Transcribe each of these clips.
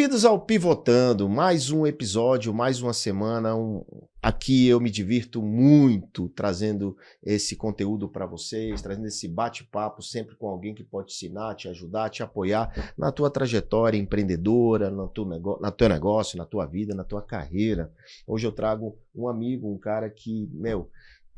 Bem-vindos ao Pivotando, mais um episódio, mais uma semana. Aqui eu me divirto muito trazendo esse conteúdo para vocês, trazendo esse bate-papo sempre com alguém que pode te ensinar, te ajudar, te apoiar na tua trajetória empreendedora, no teu negócio, na tua vida, na tua carreira. Hoje eu trago um amigo, um cara que,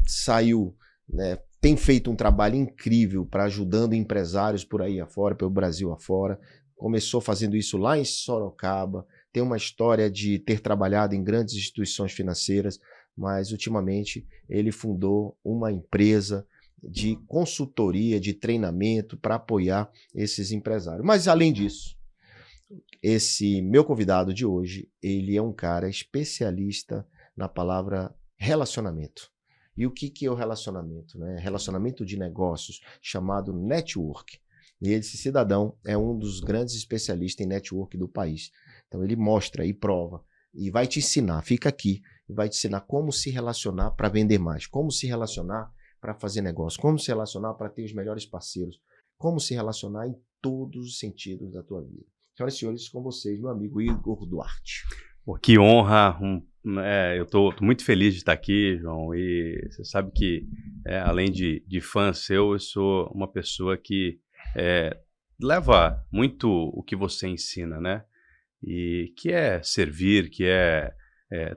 saiu, né, tem feito um trabalho incrível para ajudando empresários por aí afora, pelo Brasil afora. Começou fazendo isso lá em Sorocaba, tem uma história de ter trabalhado em grandes instituições financeiras, mas ultimamente ele fundou uma empresa de consultoria, de treinamento para apoiar esses empresários. Mas além disso, esse meu convidado de hoje, ele é um cara especialista na palavra relacionamento. E o que é o relacionamento, né? Relacionamento de negócios, chamado network. E esse cidadão é um dos grandes especialistas em network do país. Então ele mostra e prova e vai te ensinar, fica aqui, e vai te ensinar como se relacionar para vender mais, como se relacionar para fazer negócio, como se relacionar para ter os melhores parceiros, como se relacionar em todos os sentidos da tua vida. Senhoras e senhores, com vocês, meu amigo Igor Duarte. Pô, que honra, eu estou muito feliz de estar aqui, João, e você sabe que além de fã seu, eu sou uma pessoa que leva muito o que você ensina, né? E que é servir, que é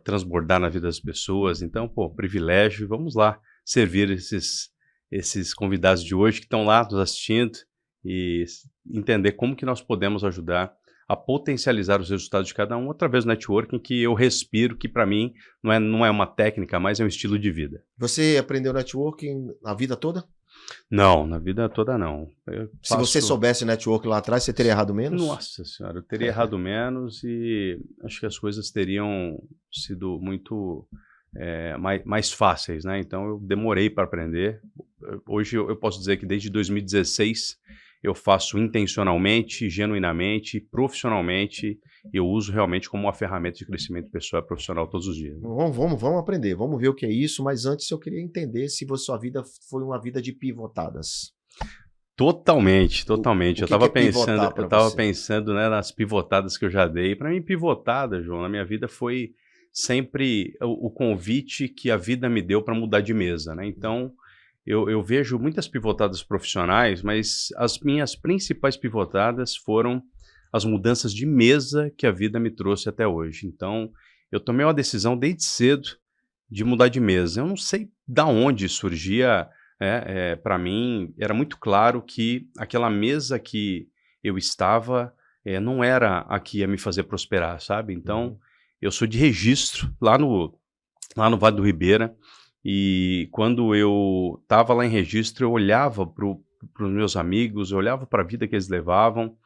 transbordar na vida das pessoas. Então, privilégio. Vamos lá servir esses convidados de hoje que estão lá nos assistindo e entender como que nós podemos ajudar a potencializar os resultados de cada um através do networking que eu respiro, que para mim não é uma técnica, mas é um estilo de vida. Você aprendeu networking a vida toda? Não, na vida toda não. Se você soubesse network lá atrás, você teria errado menos? Nossa senhora, eu teria errado menos e acho que as coisas teriam sido muito mais fáceis, né? Então eu demorei para aprender. Hoje eu posso dizer que desde 2016 eu faço intencionalmente, genuinamente, profissionalmente. Eu uso realmente como uma ferramenta de crescimento pessoal e profissional todos os dias. Vamos aprender, vamos ver o que é isso, mas antes eu queria entender se sua vida foi uma vida de pivotadas. Totalmente. Eu estava pensando, pensando, né, nas pivotadas que eu já dei. Para mim, pivotada, João, na minha vida foi sempre o convite que a vida me deu para mudar de mesa, né? Então, eu vejo muitas pivotadas profissionais, mas as minhas principais pivotadas foram as mudanças de mesa que a vida me trouxe até hoje. Então, eu tomei uma decisão desde cedo de mudar de mesa. Eu não sei de onde surgia, para mim, era muito claro que aquela mesa que eu estava não era a que ia me fazer prosperar, sabe? Então, eu sou de registro lá no Vale do Ribeira. E quando eu estava lá em registro, eu olhava para os meus amigos, eu olhava para a vida que eles levavam,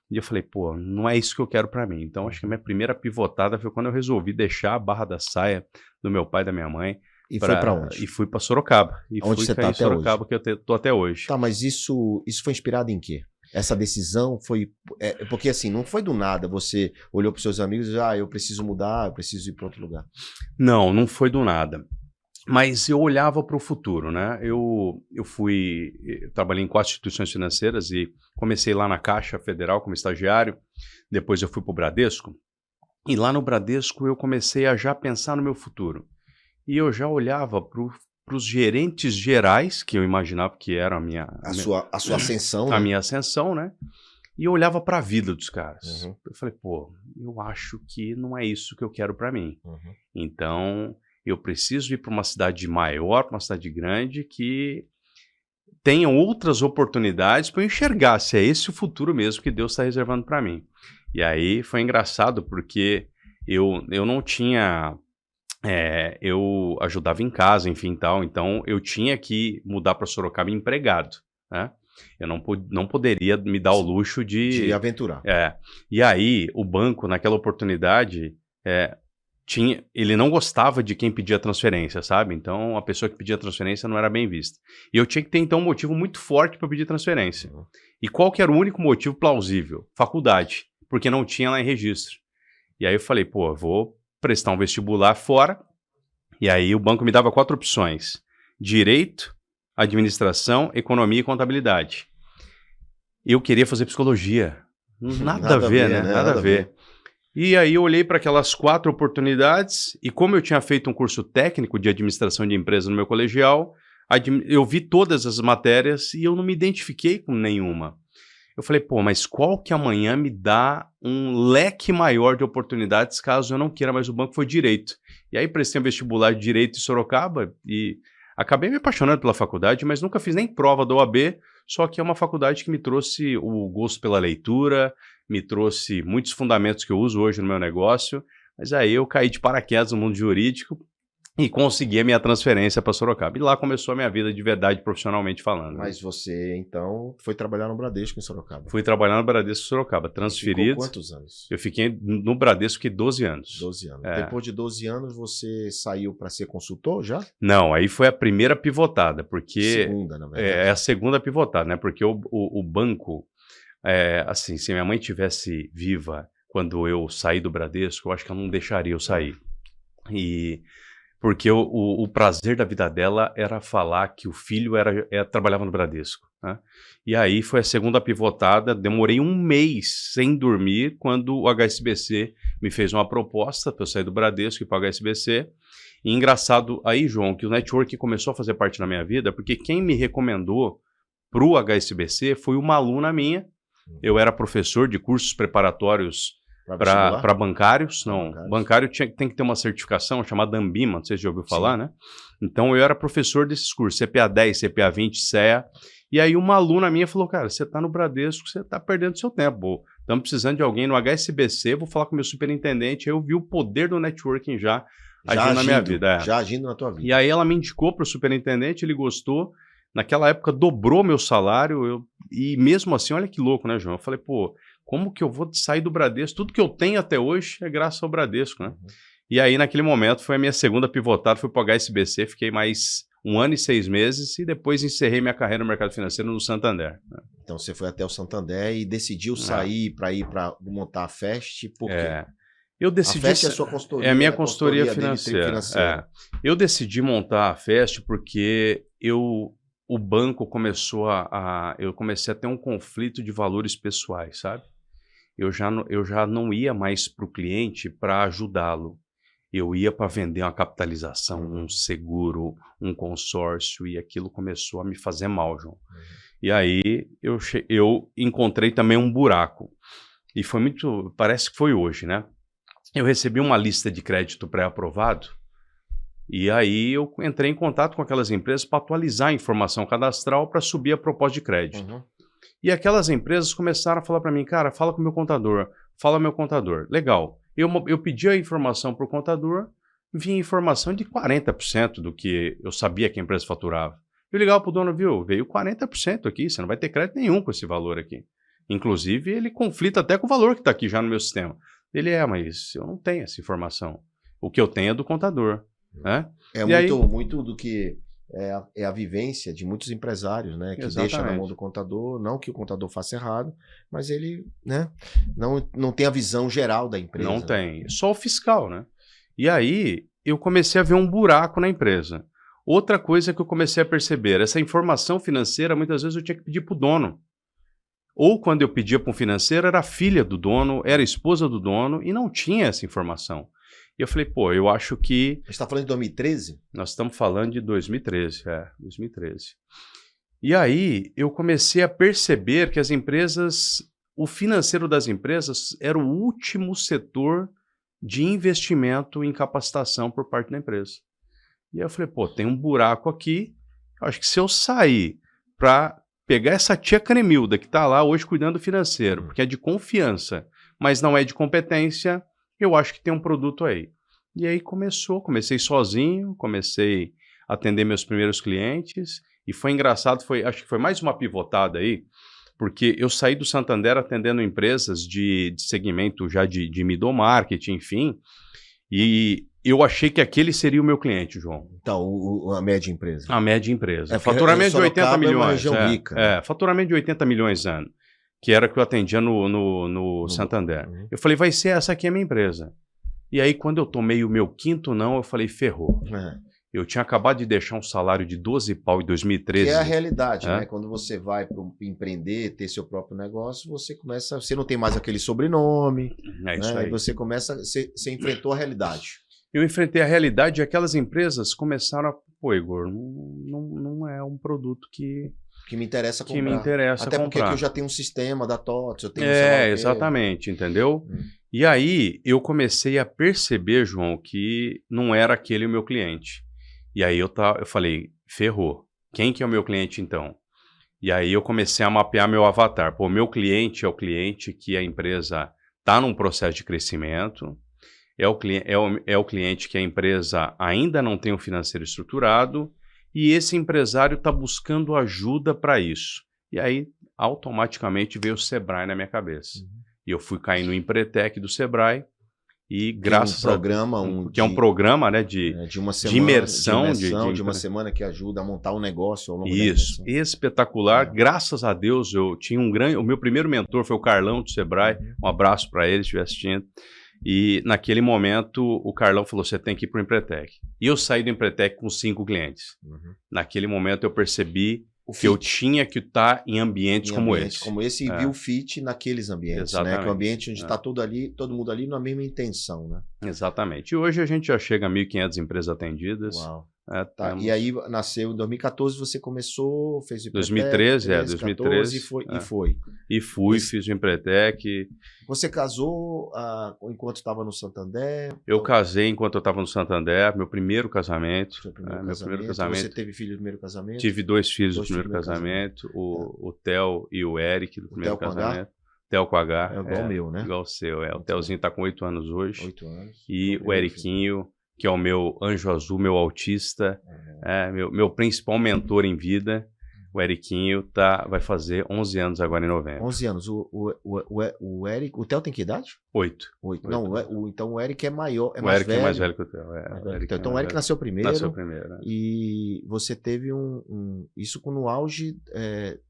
e eu falei, não é isso que eu quero para mim. Então, acho que a minha primeira pivotada foi quando eu resolvi deixar a barra da saia do meu pai e da minha mãe. E foi para onde? E fui para Sorocaba. Onde você está até Sorocaba, hoje? que eu estou até hoje. Tá, mas isso foi inspirado em quê? Essa decisão foi... porque assim, não foi do nada, você olhou para os seus amigos e eu preciso mudar, eu preciso ir para outro lugar. Não foi do nada. Mas eu olhava para o futuro, né? Eu trabalhei em 4 instituições financeiras e comecei lá na Caixa Federal como estagiário, depois eu fui para o Bradesco, e lá no Bradesco eu comecei a já pensar no meu futuro. E eu já olhava para os gerentes gerais, que eu imaginava que era a sua ascensão, a né? minha ascensão, né? E eu olhava para a vida dos caras. Uhum. Eu falei, eu acho que não é isso que eu quero para mim. Uhum. Então, eu preciso ir para uma cidade maior, para uma cidade grande, que tenha outras oportunidades para eu enxergar se é esse o futuro mesmo que Deus está reservando para mim. E aí foi engraçado, porque eu não tinha... eu ajudava em casa, enfim, tal, então eu tinha que mudar para Sorocaba empregado, né? Eu não poderia me dar o luxo de aventurar. E aí, o banco, naquela oportunidade... ele não gostava de quem pedia transferência, sabe? Então, a pessoa que pedia transferência não era bem vista. E eu tinha que ter, então, um motivo muito forte para pedir transferência. Uhum. E qual que era o único motivo plausível? Faculdade, porque não tinha lá em registro. E aí eu falei, vou prestar um vestibular fora. E aí o banco me dava 4 opções: Direito, Administração, Economia e Contabilidade. Eu queria fazer Psicologia. Nada a ver, né? Nada a ver. E aí eu olhei para aquelas 4 oportunidades e como eu tinha feito um curso técnico de administração de empresa no meu colegial, eu vi todas as matérias e eu não me identifiquei com nenhuma. Eu falei, pô, mas qual que amanhã me dá um leque maior de oportunidades caso eu não queira mais o banco? Foi direito. E aí prestei um vestibular de direito em Sorocaba e acabei me apaixonando pela faculdade, mas nunca fiz nem prova da OAB, só que é uma faculdade que me trouxe o gosto pela leitura, me trouxe muitos fundamentos que eu uso hoje no meu negócio, mas aí eu caí de paraquedas no mundo jurídico e consegui a minha transferência para Sorocaba. E lá começou a minha vida de verdade, profissionalmente falando. Mas você, então, foi trabalhar no Bradesco em Sorocaba? Fui trabalhar no Bradesco em Sorocaba, transferido. Ficou quantos anos? Eu fiquei no Bradesco 12 anos. 12 anos. É. Depois de 12 anos, você saiu para ser consultor já? Não, aí foi a primeira pivotada, porque... Segunda, na verdade. É a segunda pivotada, né? Porque o banco, assim, se minha mãe tivesse viva quando eu saí do Bradesco, eu acho que ela não deixaria eu sair. Porque o prazer da vida dela era falar que o filho trabalhava no Bradesco. Né? E aí foi a segunda pivotada, demorei um mês sem dormir quando o HSBC me fez uma proposta para eu sair do Bradesco e para o HSBC. E engraçado aí, João, que o network começou a fazer parte da minha vida, porque quem me recomendou para o HSBC foi uma aluna minha. Eu era professor de cursos preparatórios para bancários. Não, bancário tem que ter uma certificação chamada Ambima, não sei se já ouviu falar, né? Então eu era professor desses cursos, CPA 10, CPA 20, CEA. E aí uma aluna minha falou, cara, você está no Bradesco, você está perdendo seu tempo. Estamos precisando de alguém no HSBC, vou falar com o meu superintendente. Aí eu vi o poder do networking já agindo na minha vida. Já agindo na tua vida. E aí ela me indicou para o superintendente, ele gostou. Naquela época dobrou meu salário. E mesmo assim, olha que louco, né, João? Eu falei, pô, como que eu vou sair do Bradesco? Tudo que eu tenho até hoje é graças ao Bradesco, né? Uhum. E aí, naquele momento, foi a minha segunda pivotada, fui para o HSBC, fiquei mais 1 ano e 6 meses e depois encerrei minha carreira no mercado financeiro no Santander. Né? Então, você foi até o Santander e decidiu sair para ir para montar a Fest, por quê? Eu decidi... A Fest é a sua consultoria? É a minha consultoria financeira. Eu decidi montar a Fest porque o banco começou eu comecei a ter um conflito de valores pessoais, sabe? Eu já não ia mais para o cliente para ajudá-lo. Eu ia para vender uma capitalização, um seguro, um consórcio, e aquilo começou a me fazer mal, João. E aí eu encontrei também um buraco. E foi muito... Parece que foi hoje, né? Eu recebi uma lista de crédito pré-aprovado, e aí eu entrei em contato com aquelas empresas para atualizar a informação cadastral para subir a proposta de crédito. Uhum. E aquelas empresas começaram a falar para mim, cara, fala com o meu contador, fala meu contador. Legal. Eu pedi a informação para o contador, vinha informação de 40% do que eu sabia que a empresa faturava. Eu ligava para o dono, viu, veio 40% aqui, você não vai ter crédito nenhum com esse valor aqui. Inclusive, ele conflita até com o valor que está aqui já no meu sistema. Ele mas eu não tenho essa informação. O que eu tenho é do contador. Né? Muito do que é a vivência de muitos empresários, né? Que deixam na mão do contador, não que o contador faça errado, mas ele, né, não tem a visão geral da empresa. Não tem, só o fiscal, né? E aí eu comecei a ver um buraco na empresa. Outra coisa que eu comecei a perceber, essa informação financeira, muitas vezes eu tinha que pedir para o dono. Ou quando eu pedia para um financeiro, era a filha do dono, era a esposa do dono, e não tinha essa informação. E eu falei, pô, eu acho que... Você está falando de 2013? Nós estamos falando de 2013, 2013. E aí eu comecei a perceber que as empresas, o financeiro das empresas era o último setor de investimento em capacitação por parte da empresa. E aí eu falei, pô, tem um buraco aqui, eu acho que se eu sair para pegar essa tia Cremilda que está lá hoje cuidando do financeiro, porque é de confiança, mas não é de competência, eu acho que tem um produto aí. E aí comecei sozinho, comecei a atender meus primeiros clientes, e foi engraçado, acho que foi mais uma pivotada aí, porque eu saí do Santander atendendo empresas de segmento já de middle market, enfim, e eu achei que aquele seria o meu cliente, João. Então, a média empresa. A média empresa. Faturamento de 80 milhões. É uma região rica. Faturamento de 80 milhões ano, que era que eu atendia no Santander. Uhum. Eu falei, vai ser essa aqui a minha empresa. E aí, quando eu tomei o meu quinto não, eu falei, ferrou. Eu tinha acabado de deixar um salário de 12 pau em 2013. Que é a realidade, né? Quando você vai para empreender, ter seu próprio negócio, você não tem mais aquele sobrenome, É isso né? aí. E você enfrentou a realidade. Eu enfrentei a realidade e aquelas empresas começaram a... Pô, Igor, não é um produto que me interessa comprar. Que me interessa Até comprar. porque aqui eu já tenho um sistema da TOTS, eu tenho exatamente, entendeu? E aí eu comecei a perceber, João, que não era aquele o meu cliente. E aí eu falei, ferrou. Quem que é o meu cliente então? E aí eu comecei a mapear meu avatar. Pô, meu cliente é o cliente que a empresa está num processo de crescimento, é o cliente que a empresa ainda não tem o financeiro estruturado e esse empresário está buscando ajuda para isso. E aí automaticamente veio o Sebrae na minha cabeça. E eu fui cair no Empretec do Sebrae. E graças a Deus, que é um programa, né, de uma semana, de imersão de uma semana que ajuda a montar um negócio ao longo da Isso, espetacular. Graças a Deus, eu tinha o meu primeiro mentor foi o Carlão do Sebrae. Um abraço para ele, se estiver assistindo. E naquele momento o Carlão falou: você tem que ir para o Empretec. E eu saí do Empretec com 5 clientes. Naquele momento eu percebi que eu tinha que estar em ambientes como esse. E viu o fit naqueles ambientes, né? Que é um ambiente onde está todo mundo ali na mesma intenção, né? Exatamente. E hoje a gente já chega a 1.500 empresas atendidas. Uau. E aí nasceu em 2014, você começou, fez o Empretec. 2013. E fui, fiz o Empretec. Você casou enquanto estava no Santander? Eu casei enquanto eu estava no Santander, meu primeiro casamento. Meu primeiro casamento. Você teve filho do primeiro casamento? Tive 2 filhos do primeiro casamento, o Theo e o Eric do primeiro casamento. Theo com H. É igual o meu, né? Igual o seu, O Theozinho está com 8 anos hoje. 8 anos. E o Eriquinho, que é o meu anjo azul, meu autista, meu principal mentor em vida. O Eriquinho vai fazer 11 anos agora em novembro. 11 anos. O Eric, o Theo tem que idade? 8. Não, então o Eric é maior, o Eric é mais velho que o Theo. Então o Eric nasceu primeiro. Nasceu primeiro. E você teve isso no auge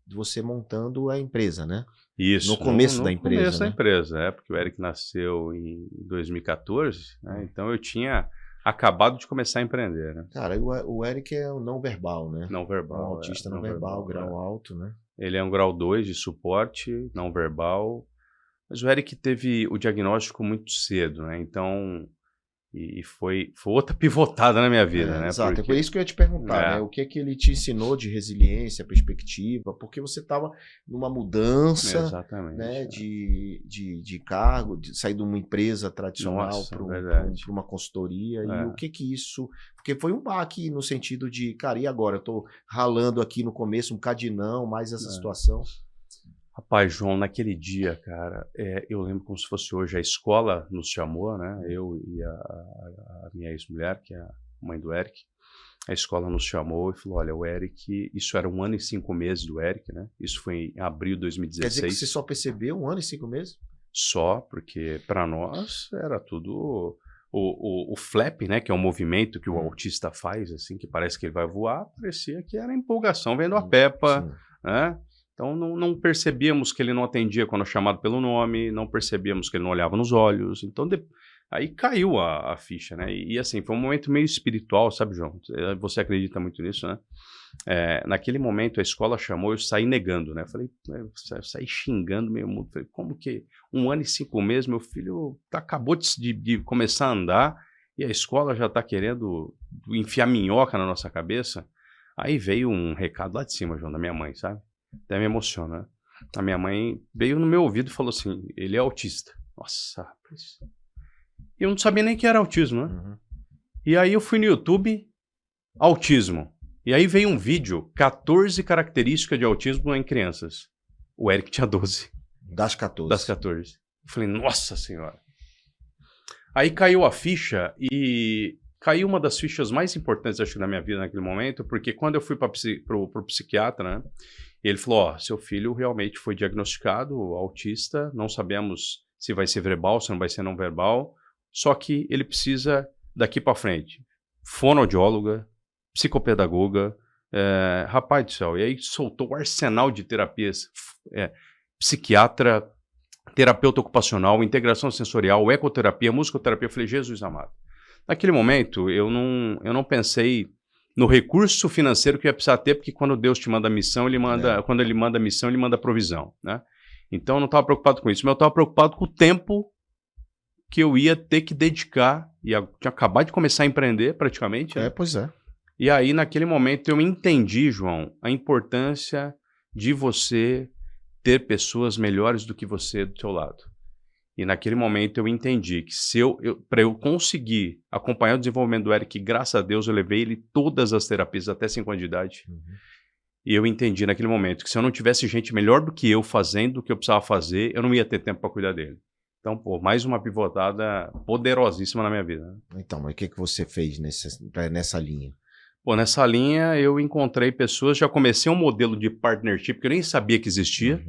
de você montando a empresa, né? Isso. No começo da empresa. No começo da né? empresa, porque o Eric nasceu em 2014, né? Então eu tinha acabado de começar a empreender, né? Cara, o Eric é o não verbal, né? Não verbal. Um autista não verbal, grau alto, né? Ele é um grau 2 de suporte não verbal. Mas o Eric teve o diagnóstico muito cedo, né? Então, e foi outra pivotada na minha vida, né? Exato, é isso que eu ia te perguntar, né? O que é que ele te ensinou de resiliência, perspectiva? Porque você estava numa mudança, né? De cargo, de sair de uma empresa tradicional para uma consultoria. E o que isso... Porque foi um baque no sentido de, cara, e agora? Eu estou ralando aqui no começo um bocadinho, mais essa situação. Rapaz, João, naquele dia, cara, eu lembro como se fosse hoje, a escola nos chamou, né? Eu e a minha ex-mulher, que é a mãe do Eric, a escola nos chamou e falou: olha, o Eric, isso era 1 ano e 5 meses do Eric, né? Isso foi em abril de 2016. Quer dizer que você só percebeu 1 ano e 5 meses? Só, porque para nós era tudo... O flap, né, que é um movimento que o autista faz, assim, que parece que ele vai voar, parecia que era empolgação vendo a Peppa, né? Então não percebíamos que ele não atendia quando chamado pelo nome, não percebíamos que ele não olhava nos olhos. Então aí caiu a ficha, né? E assim, foi um momento meio espiritual, sabe, João? Você acredita muito nisso, né? Naquele momento a escola chamou, eu saí negando, né? Falei, eu saí xingando meio mundo. Falei, como que 1 ano e 5 meses, meu filho acabou de começar a andar e a escola já está querendo enfiar minhoca na nossa cabeça? Aí veio um recado lá de cima, João, da minha mãe, sabe? Até me emociona, né? A minha mãe veio no meu ouvido e falou assim: ele é autista. Nossa, rapaz. Eu não sabia nem que era autismo, né? E aí eu fui no YouTube, autismo. E aí veio um vídeo, 14 características de autismo em crianças. O Eric tinha 12. Das 14. Das 14. Eu falei, nossa senhora. Aí caiu a ficha e caiu uma das fichas mais importantes, acho que, na minha vida naquele momento, porque quando eu fui pro psiquiatra, né? Ele falou, ó, seu filho realmente foi diagnosticado autista, não sabemos se vai ser verbal, se não vai ser não verbal, só que ele precisa, daqui para frente, fonoaudióloga, psicopedagoga, rapaz do céu, e aí soltou o arsenal de terapias, psiquiatra, terapeuta ocupacional, integração sensorial, ecoterapia, musicoterapia. Eu falei, Jesus amado. Naquele momento, eu não pensei no recurso financeiro que eu ia precisar ter, porque quando Deus te manda missão, quando ele manda missão, ele manda provisão, né? Então eu não estava preocupado com isso, mas eu estava preocupado com o tempo que eu ia ter que dedicar, e eu tinha acabado de começar a empreender praticamente, né? Pois é. E aí naquele momento eu entendi, João, a importância de você ter pessoas melhores do que você do seu lado. E naquele momento eu entendi que para eu conseguir acompanhar o desenvolvimento do Eric, graças a Deus eu levei ele todas as terapias até 5 anos de idade. E eu entendi naquele momento que se eu não tivesse gente melhor do que eu fazendo o que eu precisava fazer, eu não ia ter tempo para cuidar dele. Então, mais uma pivotada poderosíssima na minha vida. Então, mas o que você fez nessa linha? Nessa linha eu encontrei pessoas, já comecei um modelo de partnership que eu nem sabia que existia,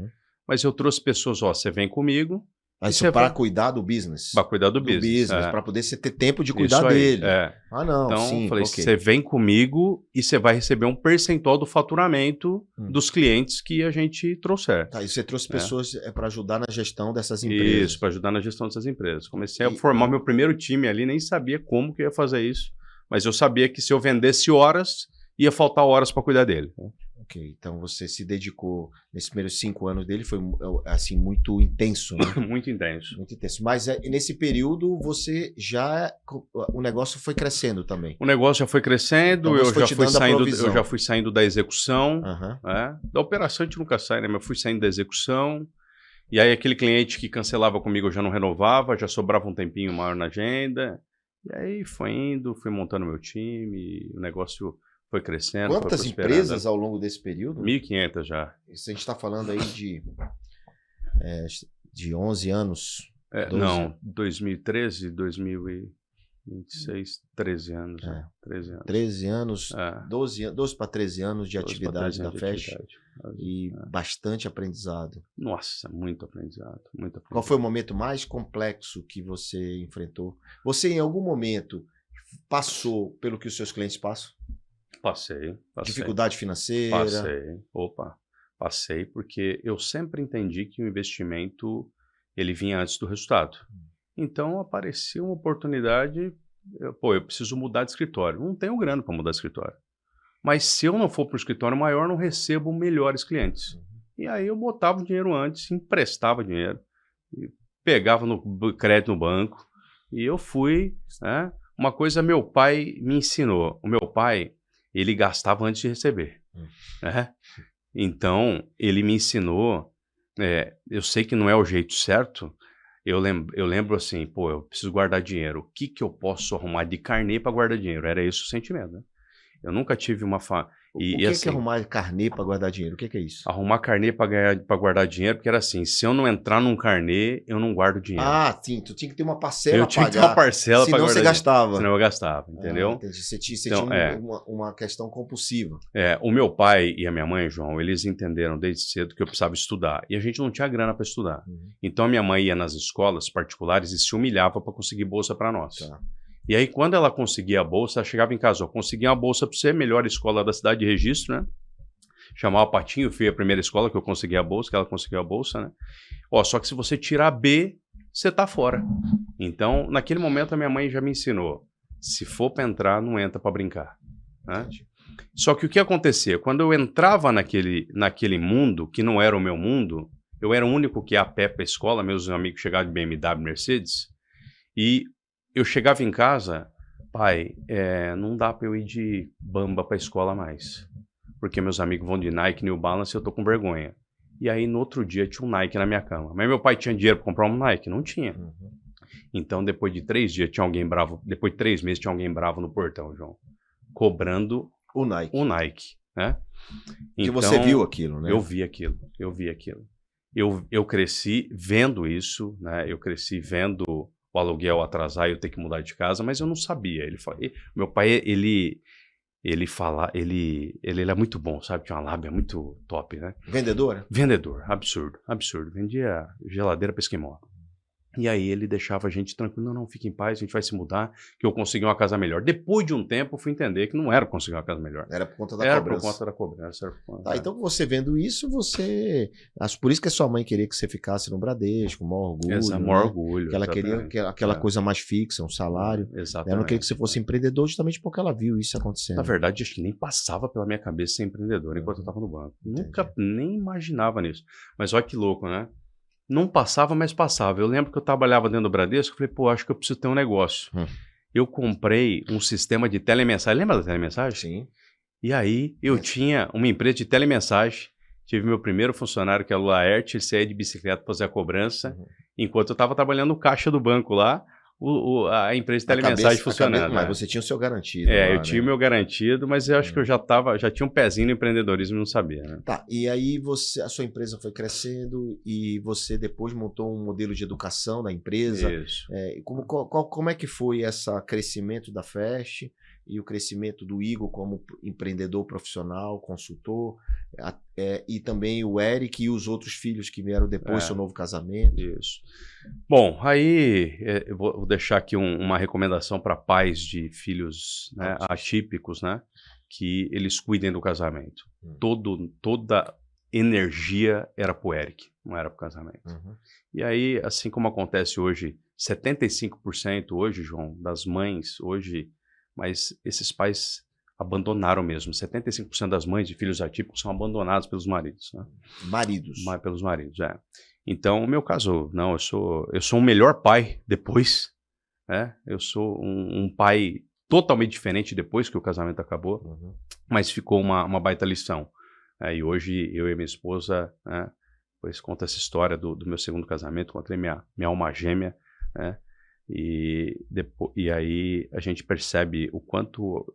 mas eu trouxe pessoas, você vem comigo. Isso para cuidar do business. Para cuidar do business. Para poder você ter tempo de cuidar dele. Não, então, sim. Falei, você vem comigo e você vai receber um percentual do faturamento dos clientes que a gente trouxer. Tá, e você trouxe pessoas para ajudar na gestão dessas empresas. Isso, para ajudar na gestão dessas empresas. Comecei a formar meu primeiro time ali, nem sabia como que eu ia fazer isso, mas eu sabia que se eu vendesse horas, ia faltar horas para cuidar dele. Ok, então você se dedicou nesses primeiros 5 anos dele, foi assim muito intenso, né? Muito intenso. Muito intenso. Mas nesse período o negócio foi crescendo também. O negócio já foi crescendo, então, eu já fui saindo da execução. Da operação a gente nunca sai, né? Mas eu fui saindo da execução. E aí aquele cliente que cancelava comigo eu já não renovava, já sobrava um tempinho maior na agenda. E aí fui montando meu time, o negócio foi crescendo. Quantas empresas ao longo desse período? 1.500 já. Isso a gente está falando aí de 11 anos. Não, 2013, 2026, 13 anos. 13 anos, 12 para 13 anos de atividade da Fesh. E bastante aprendizado. Nossa, muito aprendizado. Qual foi o momento mais complexo que você enfrentou? Você, em algum momento, passou pelo que os seus clientes passam? Passei. Dificuldade financeira? Passei porque eu sempre entendi que o investimento ele vinha antes do resultado. Então apareceu uma oportunidade, eu preciso mudar de escritório. Não tenho grana para mudar de escritório. Mas se eu não for para o escritório maior, não recebo melhores clientes. E aí eu botava o dinheiro antes, emprestava dinheiro, pegava no crédito no banco e eu fui. Uma coisa meu pai me ensinou. O meu pai, ele gastava antes de receber. Então, ele me ensinou, eu sei que não é o jeito certo, eu lembro assim, eu preciso guardar dinheiro, o que eu posso arrumar de carnê para guardar dinheiro? Era esse o sentimento, né? Eu nunca tive uma... O que é arrumar carnê para guardar dinheiro? O que é isso? Arrumar carnê para guardar dinheiro, porque era assim, se eu não entrar num carnê, eu não guardo dinheiro. Sim, tu tinha que ter uma parcela para pagar. Eu tinha que ter uma parcela para guardar. Senão você gastava. Senão eu gastava, entendeu? Entendi. Você tinha uma questão compulsiva. O meu pai e a minha mãe, João, eles entenderam desde cedo que eu precisava estudar. E a gente não tinha grana para estudar. Então a minha mãe ia nas escolas particulares e se humilhava para conseguir bolsa para nós. Tá. E aí, quando ela conseguia a bolsa, ela chegava em casa, consegui uma bolsa para você, melhor escola da cidade de registro, né? Chamava Patinho, fui a primeira escola que eu consegui a bolsa, que ela conseguiu a bolsa, né? Só que se você tirar B, você tá fora. Então, naquele momento, a minha mãe já me ensinou, se for para entrar, não entra para brincar, né? Só que o que acontecia? Quando eu entrava naquele mundo, que não era o meu mundo, eu era o único que ia a pé para a escola, meus amigos chegavam de BMW, Mercedes, e eu chegava em casa, pai, não dá para eu ir de Bamba para a escola mais, porque meus amigos vão de Nike, New Balance e eu tô com vergonha. E aí no outro dia tinha um Nike na minha cama. Mas meu pai tinha dinheiro para comprar um Nike? Não tinha. Então depois de 3 dias tinha alguém bravo, depois de 3 meses tinha alguém bravo no portão, João, cobrando o Nike, né? Então, você viu aquilo, né? Eu vi aquilo. Eu cresci vendo isso, né? Eu cresci vendo o aluguel atrasar e eu ter que mudar de casa, mas eu não sabia. Meu pai, ele é muito bom, sabe? Tinha uma lábia muito top, né? Vendedor? Vendedor, absurdo. Vendia geladeira para esquimó. E aí ele deixava a gente tranquilo, não, fique em paz, a gente vai se mudar, que eu consegui uma casa melhor. Depois de um tempo, eu fui entender que não era conseguir uma casa melhor. Era por conta da Era cobrança. por conta da cobrança. Tá, então você vendo isso, acho por isso que a sua mãe queria que você ficasse no Bradesco, com maior orgulho. Esse maior orgulho. Que ela queria aquela coisa mais fixa, um salário. Exatamente. Ela não queria que você fosse empreendedor justamente porque ela viu isso acontecendo. Na verdade, acho que nem passava pela minha cabeça ser empreendedor enquanto eu estava no banco. Nunca, nem imaginava nisso. Mas olha que louco, né? Não passava, mas passava. Eu lembro que eu trabalhava dentro do Bradesco, eu falei, pô, acho que eu preciso ter um negócio. Eu comprei um sistema de telemensagem. Lembra da telemensagem? Sim. E aí eu tinha uma empresa de telemensagem. Tive meu primeiro funcionário, que é o Laerte, ele saía de bicicleta para fazer a cobrança. Enquanto eu estava trabalhando no caixa do banco lá, a empresa de telemensagem funcionando. Mas você tinha o seu garantido. Eu tinha o meu garantido, mas eu acho que eu já tinha um pezinho no empreendedorismo e não sabia. Né? Tá, e aí a sua empresa foi crescendo e você depois montou um modelo de educação da empresa. Isso. Como é que foi esse crescimento da Fast e o crescimento do Igor como empreendedor profissional, consultor, e também o Eric e os outros filhos que vieram depois, seu novo casamento? Isso. Bom, aí eu vou deixar aqui uma recomendação para pais de filhos, né, atípicos, né, que eles cuidem do casamento. Toda energia era pro Eric, não era pro casamento. E aí, assim como acontece hoje, 75% hoje, João, das mães hoje, mas esses pais abandonaram mesmo. 75% das mães de filhos atípicos são abandonadas pelos maridos. Né? Maridos? Pelos maridos, Então, o meu caso, não, eu sou um melhor pai depois. Né? Eu sou um pai totalmente diferente depois que o casamento acabou, mas ficou uma baita lição. E hoje, eu e minha esposa, né, pois conta essa história do meu segundo casamento, encontrei minha alma gêmea, né? E aí a gente percebe o quanto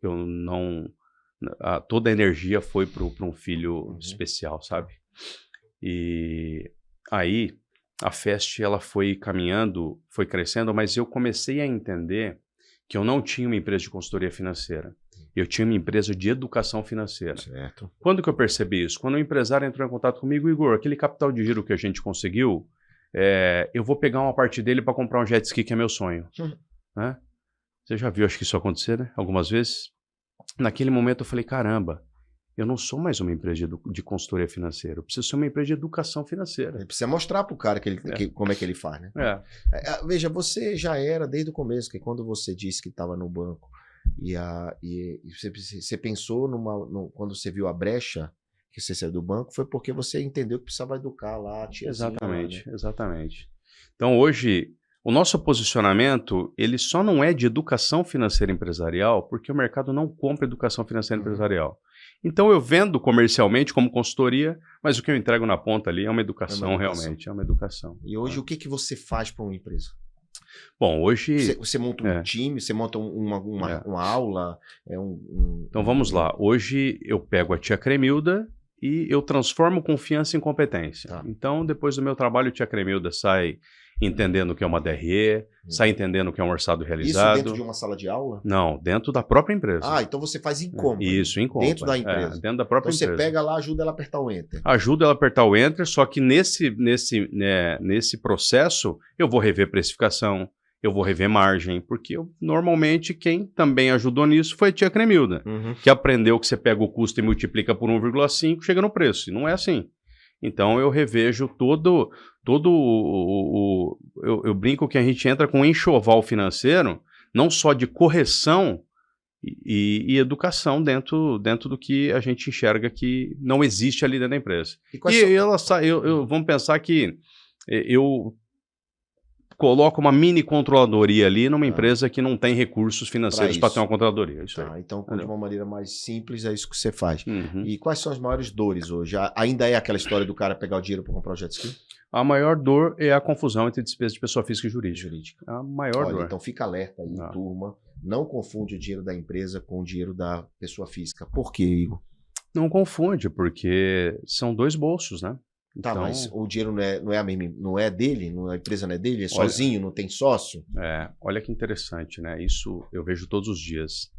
toda a energia foi para um filho especial, sabe? E aí a Fast ela foi caminhando, foi crescendo, mas eu comecei a entender que eu não tinha uma empresa de consultoria financeira. Eu tinha uma empresa de educação financeira. Certo. Quando que eu percebi isso? Quando o empresário entrou em contato comigo, Igor, aquele capital de giro que a gente conseguiu, eu vou pegar uma parte dele para comprar um jet ski, que é meu sonho. Né? Você já viu, acho que isso acontecer, né? Algumas vezes. Naquele momento eu falei, caramba, eu não sou mais uma empresa de consultoria financeira, eu preciso ser uma empresa de educação financeira. Ele precisa mostrar para o cara como é que ele faz, né? Veja, você já era desde o começo, que quando você disse que estava no banco e você pensou quando você viu a brecha que você saiu do banco, foi porque você entendeu que precisava educar lá a tiazinha. Exatamente, né? Exatamente. Então hoje, o nosso posicionamento, ele só não é de educação financeira empresarial, porque o mercado não compra educação financeira empresarial. Então eu vendo comercialmente como consultoria, mas o que eu entrego na ponta ali é uma educação, realmente, é uma educação. E hoje o que você faz para uma empresa? Bom, hoje... Você monta um time, você monta uma aula? Então vamos lá, hoje eu pego a tia Cremilda e eu transformo confiança em competência. Tá. Então, depois do meu trabalho, a tia Cremilda sai entendendo o que é uma DRE, sai entendendo o que é um orçado realizado. Isso dentro de uma sala de aula? Não, dentro da própria empresa. Então você faz em compra. Isso, em compra. Dentro da empresa. Dentro da própria empresa. Então você pega lá, ajuda ela a apertar o Enter. Ajuda ela a apertar o Enter, só que nesse processo eu vou rever precificação, eu vou rever margem, porque normalmente quem também ajudou nisso foi a tia Cremilda, que aprendeu que você pega o custo e multiplica por 1,5, chega no preço, e não é assim. Então eu revejo eu brinco que a gente entra com um enxoval financeiro, não só de correção e educação dentro do que a gente enxerga que não existe ali dentro da empresa. Vamos pensar que eu coloco uma mini controladoria ali numa empresa que não tem recursos financeiros para ter uma controladoria. Isso aí. Então, de uma maneira mais simples, é isso que você faz. E quais são as maiores dores hoje? Ainda é aquela história do cara pegar o dinheiro para comprar o jet ski? A maior dor é a confusão entre despesa de pessoa física e jurídica. A maior dor. Então fica alerta aí, turma. Não confunde o dinheiro da empresa com o dinheiro da pessoa física. Por quê, Igor? Não confunde, porque são dois bolsos, né? Tá, então, mas o dinheiro não é dele? A empresa não é dele? É sozinho, não tem sócio? Olha que interessante, né? Isso eu vejo todos os dias.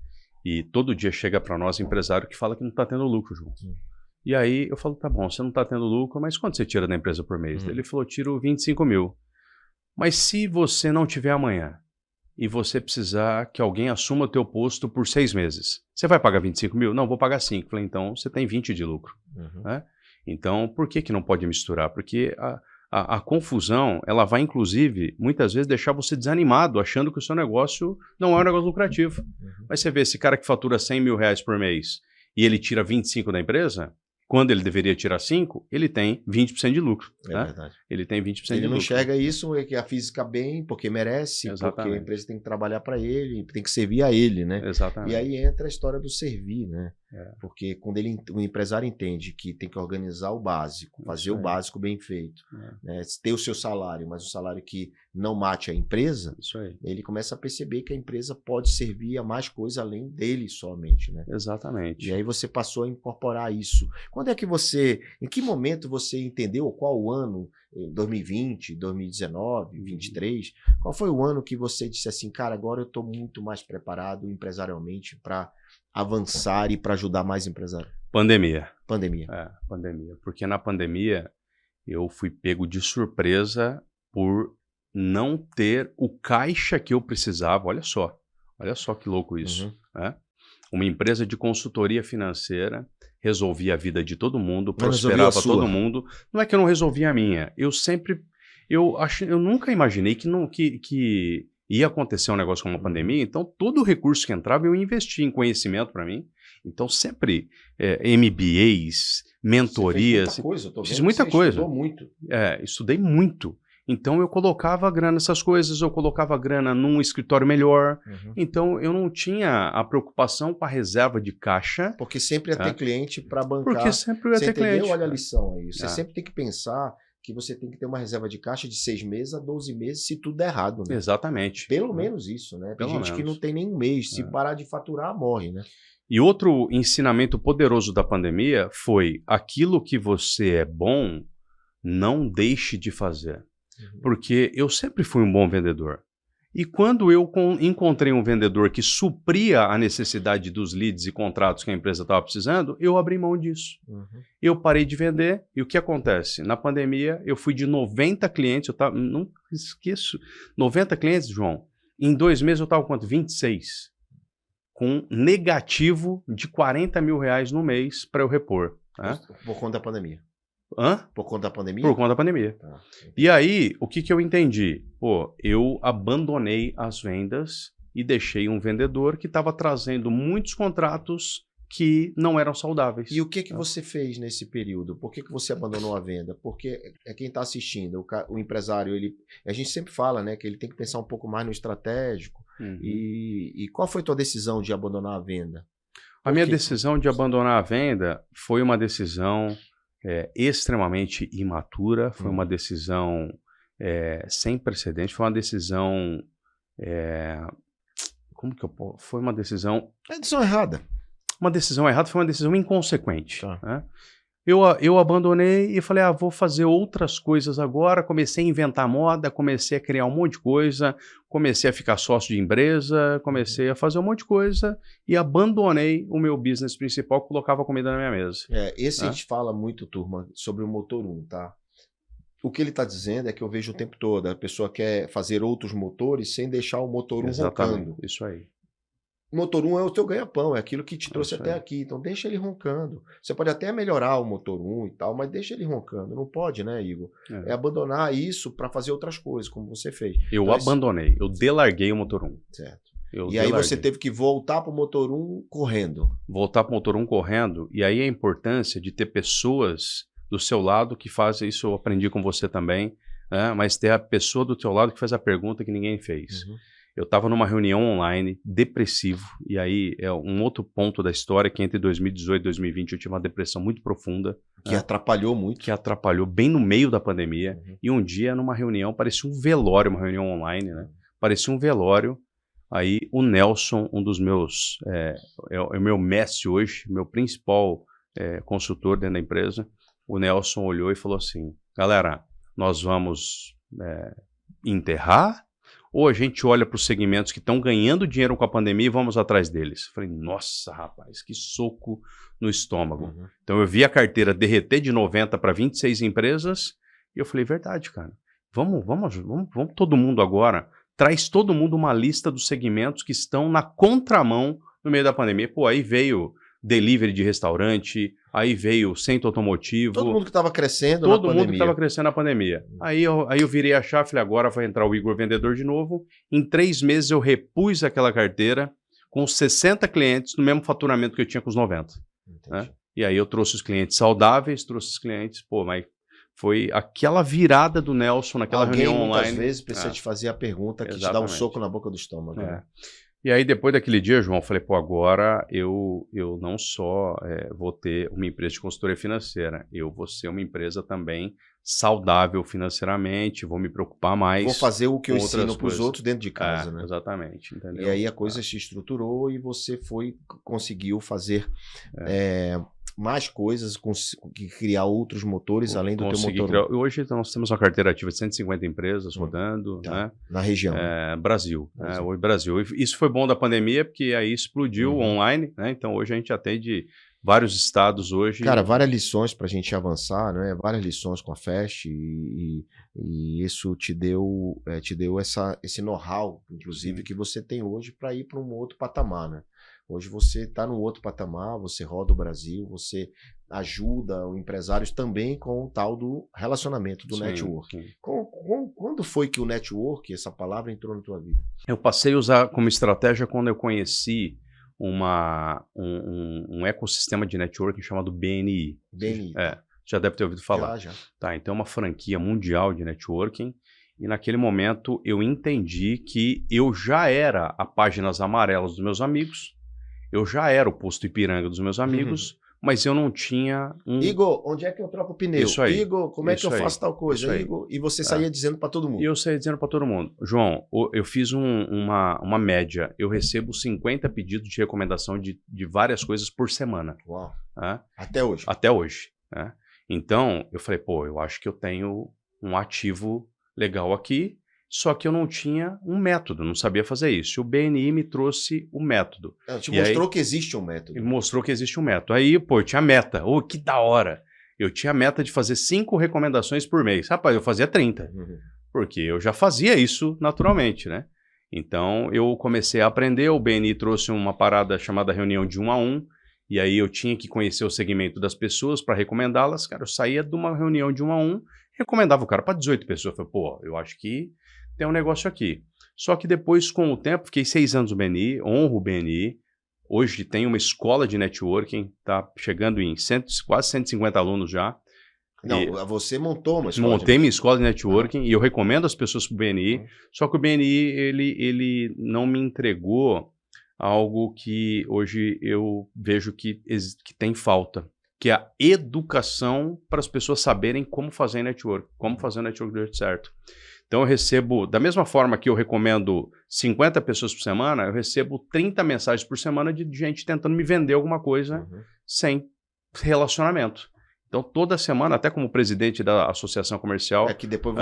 E todo dia chega para nós empresário que fala que não está tendo lucro, João. E aí eu falo, tá bom, você não está tendo lucro, mas quanto você tira da empresa por mês? Ele falou, tiro 25 mil. Mas se você não tiver amanhã e você precisar que alguém assuma o teu posto por 6 meses, você vai pagar 25 mil? Não, vou pagar 5. Falei, então você tem 20 de lucro. Né? Então, por que não pode misturar? Porque a confusão, ela vai, inclusive, muitas vezes deixar você desanimado, achando que o seu negócio não é um negócio lucrativo. Mas você vê, esse cara que fatura 100 mil reais por mês e ele tira 25 da empresa, quando ele deveria tirar 5, ele tem 20% de lucro. É verdade. Ele tem 20% de lucro. Ele não enxerga isso, é que a física bem, porque merece, Exatamente. porque a empresa tem que trabalhar para ele, tem que servir a ele, né? Exatamente. E aí entra a história do servir, né? É. Porque quando o empresário entende que tem que organizar o básico, fazer o básico bem feito, né? Ter o seu salário, mas um salário que não mate a empresa, Isso aí. ele começa a perceber que a empresa pode servir a mais coisa além dele somente, né? Exatamente. E aí você passou a incorporar isso. Quando é que em que momento você entendeu qual o ano, 2020, 2019, 2023, qual foi o ano que você disse assim, cara, agora eu estou muito mais preparado empresarialmente para avançar e para ajudar mais empresários? Pandemia. Pandemia. Pandemia. Porque na pandemia eu fui pego de surpresa por não ter o caixa que eu precisava. Olha só que louco isso. Né? Uma empresa de consultoria financeira resolvia a vida de todo mundo, prosperava todo mundo. Não é que eu não resolvia a minha. Eu nunca imaginei que ia acontecer um negócio como uma pandemia. Então, todo o recurso que entrava, eu investia em conhecimento para mim. Então, sempre MBAs, mentorias. Fiz muita coisa. Estudou muito. Estudei muito. Então, eu colocava grana nessas coisas, eu colocava grana num escritório melhor. Então, eu não tinha a preocupação com a reserva de caixa. Porque sempre ia ter cliente para bancar. Porque sempre ia ter cliente. Olha a lição aí. Você sempre tem que pensar que você tem que ter uma reserva de caixa de 6 meses a 12 meses se tudo der errado, né? Exatamente. Pelo menos isso, né? Tem gente que não tem nem um mês. Se parar de faturar, morre, né? E outro ensinamento poderoso da pandemia foi aquilo que você é bom, não deixe de fazer. Porque eu sempre fui um bom vendedor. E quando eu encontrei um vendedor que supria a necessidade dos leads e contratos que a empresa estava precisando, eu abri mão disso. Eu parei de vender e o que acontece? Na pandemia, eu fui de 90 clientes, não esqueço, 90 clientes, João. Em 2 meses eu estava com quanto? 26. Com negativo de 40 mil reais no mês para eu repor. Por conta da pandemia. Por conta da pandemia? Por conta da pandemia. E aí, o que eu entendi? Eu abandonei as vendas e deixei um vendedor que estava trazendo muitos contratos que não eram saudáveis. E o que você fez nesse período? Por que você abandonou a venda? Porque quem está assistindo, o empresário, a gente sempre fala, né, que ele tem que pensar um pouco mais no estratégico. E qual foi a tua decisão de abandonar a venda? A minha decisão de abandonar a venda foi uma decisão extremamente imatura, foi uma decisão sem precedente, foi uma decisão... Foi uma decisão... É decisão errada. Uma decisão errada, foi uma decisão inconsequente. Né? Eu abandonei e falei, vou fazer outras coisas agora, comecei a inventar moda, comecei a criar um monte de coisa, comecei a ficar sócio de empresa, comecei a fazer um monte de coisa e abandonei o meu business principal, que colocava comida na minha mesa. A gente fala muito, turma, sobre o motor 1, tá? O que ele está dizendo é que eu vejo o tempo todo, a pessoa quer fazer outros motores sem deixar o motor 1 roncando. Isso aí. O motor 1 é o teu ganha-pão, é aquilo que te trouxe até aqui. Então deixa ele roncando. Você pode até melhorar o motor 1 e tal, mas deixa ele roncando. Não pode, né, Igor? É abandonar isso para fazer outras coisas, como você fez. Eu abandonei, eu delarguei o motor 1. Certo. Aí você teve que voltar para o motor 1 correndo. Voltar para o motor 1 correndo, e aí a importância de ter pessoas do seu lado que fazem isso, eu aprendi com você também, né? Mas ter a pessoa do teu lado que faz a pergunta que ninguém fez. Eu estava numa reunião online, depressivo, e aí é um outro ponto da história que entre 2018 e 2020 eu tive uma depressão muito profunda. Que atrapalhou muito. Que atrapalhou bem no meio da pandemia. E um dia, numa reunião, parecia um velório, uma reunião online, né? Parecia um velório. Aí o Nelson, um dos meus, o meu mestre hoje, meu principal consultor dentro da empresa, o Nelson olhou e falou assim, galera, nós vamos enterrar? Ou a gente olha para os segmentos que estão ganhando dinheiro com a pandemia e vamos atrás deles? Falei, nossa, rapaz, que soco no estômago. Então eu vi a carteira derreter de 90 para 26 empresas e eu falei, verdade, cara. vamos todo mundo agora, traz todo mundo uma lista dos segmentos que estão na contramão no meio da pandemia. Pô, aí veio delivery de restaurante, aí veio centro automotivo. Todo mundo que estava crescendo na pandemia. Todo mundo que estava crescendo na pandemia. Aí eu virei a chave e falei, agora vai entrar o Igor Vendedor de novo. Em 3 meses eu repus aquela carteira com 60 clientes no mesmo faturamento que eu tinha com os 90. Né? E aí eu trouxe os clientes saudáveis, trouxe os clientes, pô, mas foi aquela virada do Nelson naquela reunião online. Muitas vezes precisa te fazer a pergunta que te dá um soco na boca do estômago. Né? E aí, depois daquele dia, João, eu falei, pô, agora eu não só vou ter uma empresa de consultoria financeira, eu vou ser uma empresa também saudável financeiramente, vou me preocupar mais. Vou fazer o que eu ensino para os outros dentro de casa, né? Exatamente, entendeu? E aí a coisa se estruturou e você conseguiu fazer mais coisas, criar outros motores além do teu motor. Hoje nós temos uma carteira ativa de 150 empresas rodando, né? Na região. Brasil. Hoje Brasil. Isso foi bom da pandemia, porque aí explodiu online, né? Então hoje a gente atende vários estados hoje. Cara, várias lições para a gente avançar, né? Várias lições com a Fast e isso te deu esse know-how, inclusive, que você tem hoje para ir para um outro patamar, né? Hoje você está num outro patamar, você roda o Brasil, você ajuda os empresários também com o tal do relacionamento, do network. Quando foi que o network, essa palavra, entrou na tua vida? Eu passei a usar como estratégia quando eu conheci um ecossistema de networking chamado BNI. BNI. Já deve ter ouvido falar. Já. Tá, então é uma franquia mundial de networking. E naquele momento eu entendi que eu já era a Páginas Amarelas dos meus amigos, eu já era o Posto Ipiranga dos meus amigos, mas eu não tinha Igor, onde é que eu troco o pneu? Isso aí. Igor, como é que eu faço tal coisa? Igor, e você saía dizendo para todo mundo. E eu saía dizendo para todo mundo. João, eu fiz uma média. Eu recebo 50 pedidos de recomendação de várias coisas por semana. Uau. Né? Até hoje? Até hoje. Né? Então, eu falei, pô, eu acho que eu tenho um ativo legal aqui, só que eu não tinha um método, não sabia fazer isso. O BNI me trouxe o método. Mostrou que existe um método. Ele mostrou que existe um método. Aí, pô, eu tinha meta. Que da hora! Eu tinha meta de fazer 5 recomendações por mês. Rapaz, eu fazia 30. Porque eu já fazia isso naturalmente, né? Então, eu comecei a aprender. O BNI trouxe uma parada chamada reunião de 1 a 1. E aí eu tinha que conhecer o segmento das pessoas para recomendá-las. Cara, eu saía de uma reunião de 1 a 1, recomendava o cara para 18 pessoas. Eu falei, pô, eu acho que tem um negócio aqui. Só que depois, com o tempo, fiquei 6 anos no BNI, honro o BNI. Hoje tem uma escola de networking, tá chegando em quase 150 alunos já. Não, você montou uma escola. Montei minha escola de networking e eu recomendo as pessoas para o BNI. Só que o BNI, ele não me entregou algo que hoje eu vejo que tem falta, que é a educação para as pessoas saberem como fazer network, como fazer o network do jeito certo. Então eu recebo, da mesma forma que eu recomendo 50 pessoas por semana, eu recebo 30 mensagens por semana de gente tentando me vender alguma coisa sem relacionamento. Então toda semana, até como presidente da associação comercial... É que depois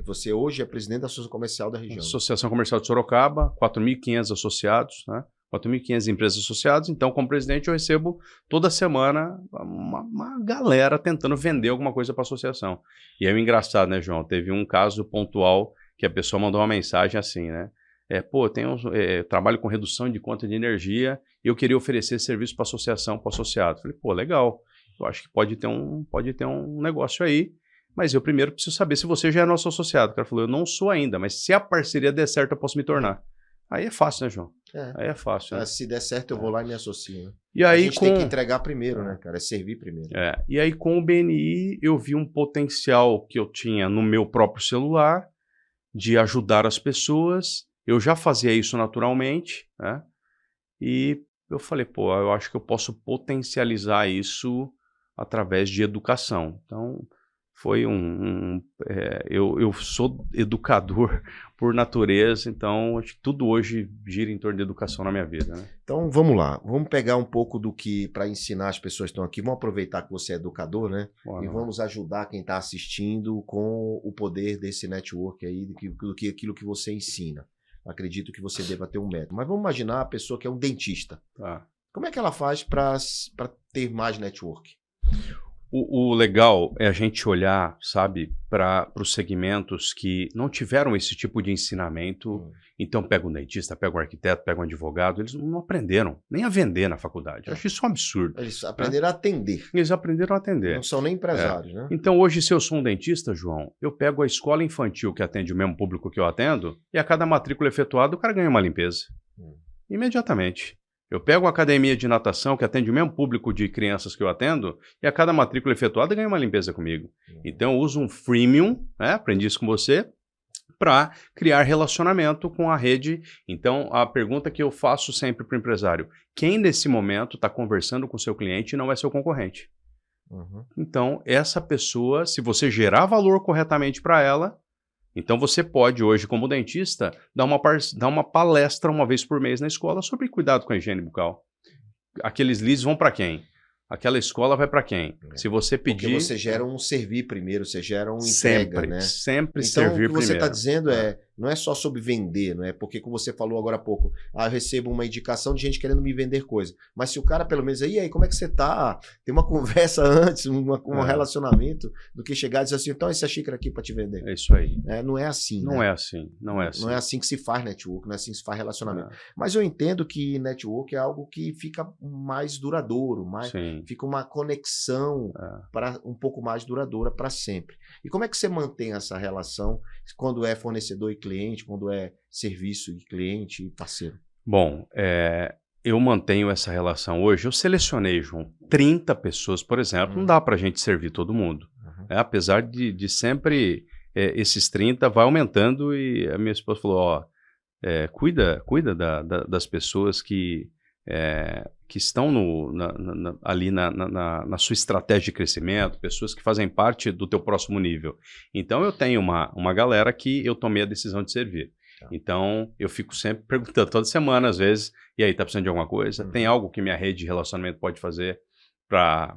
você hoje é presidente da associação comercial da região. Associação Comercial de Sorocaba, 4.500 associados, né? 4.500 empresas associadas. Então, como presidente, eu recebo toda semana uma galera tentando vender alguma coisa para a associação. E é engraçado, né, João? Teve um caso pontual que a pessoa mandou uma mensagem assim, né? Trabalho com redução de conta de energia e eu queria oferecer serviço para a associação, para o associado. Falei, pô, legal. Eu acho que pode ter um negócio aí, mas eu primeiro preciso saber se você já é nosso associado. O cara falou, eu não sou ainda, mas se a parceria der certo, eu posso me tornar. Aí é fácil, né, João? Aí é fácil. Né? Se der certo, eu vou lá e me associo. Né? E aí, a gente tem que entregar primeiro, né, cara? É servir primeiro. E aí, com o BNI, eu vi um potencial que eu tinha no meu próprio celular de ajudar as pessoas. Eu já fazia isso naturalmente, né? E eu falei, pô, eu acho que eu posso potencializar isso através de educação. Então, foi eu sou educador por natureza, então acho que tudo hoje gira em torno de educação na minha vida. Né? Então, vamos lá. Vamos pegar um pouco do que, para ensinar as pessoas que estão aqui, vamos aproveitar que você é educador, né? E vamos ajudar quem está assistindo com o poder desse network aí, aquilo que você ensina. Acredito que você deva ter um método. Mas vamos imaginar a pessoa que é um dentista. Como é que ela faz para ter mais network? O legal é a gente olhar, sabe, para os segmentos que não tiveram esse tipo de ensinamento. Então, pega um dentista, pega um arquiteto, pega um advogado, eles não aprenderam nem a vender na faculdade. Eu acho isso um absurdo. Eles aprenderam a atender. Eles aprenderam a atender. Não são nem empresários, né? Então, hoje, se eu sou um dentista, João, eu pego a escola infantil que atende o mesmo público que eu atendo e a cada matrícula efetuada, o cara ganha uma limpeza. Imediatamente. Eu pego uma academia de natação que atende o mesmo público de crianças que eu atendo e a cada matrícula efetuada ganha uma limpeza comigo. Então eu uso um freemium, né? Aprendi isso com você, para criar relacionamento com a rede. Então a pergunta que eu faço sempre para o empresário, quem nesse momento está conversando com o seu cliente e não é seu concorrente? Então essa pessoa, se você gerar valor corretamente para ela, então você pode hoje, como dentista, dar uma palestra uma vez por mês na escola sobre cuidado com a higiene bucal. Aqueles leads vão para quem? Aquela escola vai para quem? Se você pedir... Porque você gera um servir primeiro, você gera um entrega, né? Sempre então, servir primeiro. Então, o que você está dizendo não é só sobre vender, não é? Porque, como você falou agora há pouco, eu recebo uma indicação de gente querendo me vender coisa. Mas se o cara, pelo menos, aí, como é que você tá? Tem uma conversa antes, um relacionamento, do que chegar e dizer assim, então essa xícara aqui para te vender. É isso aí. Não é assim, Não né? é assim, não é assim. Não é assim que se faz network, não é assim que se faz relacionamento. Mas eu entendo que network é algo que fica mais duradouro, fica uma conexão um pouco mais duradoura para sempre. E como é que você mantém essa relação quando é fornecedor e cliente, quando é serviço e cliente e parceiro? Bom, eu mantenho essa relação hoje. Eu selecionei, João, 30 pessoas, por exemplo. Não dá para a gente servir todo mundo. Apesar de sempre esses 30 vai aumentando e a minha esposa falou, cuida das pessoas que estão ali na sua estratégia de crescimento, pessoas que fazem parte do teu próximo nível. Então, eu tenho uma galera que eu tomei a decisão de servir. Então, eu fico sempre perguntando, toda semana, às vezes, e aí, tá precisando de alguma coisa? Tem algo que minha rede de relacionamento pode fazer para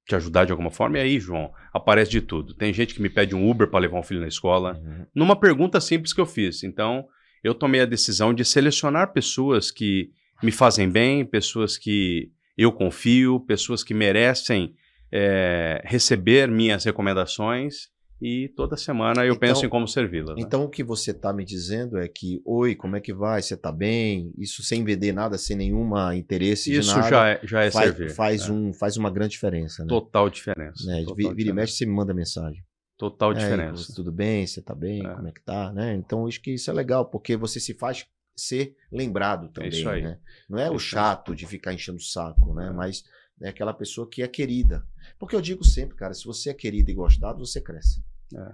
te ajudar de alguma forma? E aí, João, aparece de tudo. Tem gente que me pede um Uber para levar um filho na escola, numa pergunta simples que eu fiz. Então, eu tomei a decisão de selecionar pessoas que me fazem bem, pessoas que eu confio, pessoas que merecem receber minhas recomendações e toda semana eu penso em como servi-las. Né? Então o que você está me dizendo é que, oi, como é que vai? Você está bem? Isso sem vender nada, sem nenhuma interesse isso de nada. Isso já é servir. Faz uma grande diferença. Né? Total diferença. Vira e mexe, você me manda mensagem. Total diferença. Tudo bem? Você está bem? Como é que tá? Né? Então acho que isso é legal, porque você se faz ser lembrado também. Isso aí. Né? Não é o chato de ficar enchendo o saco, né? Mas é aquela pessoa que é querida. Porque eu digo sempre, cara, se você é querido e gostado, você cresce.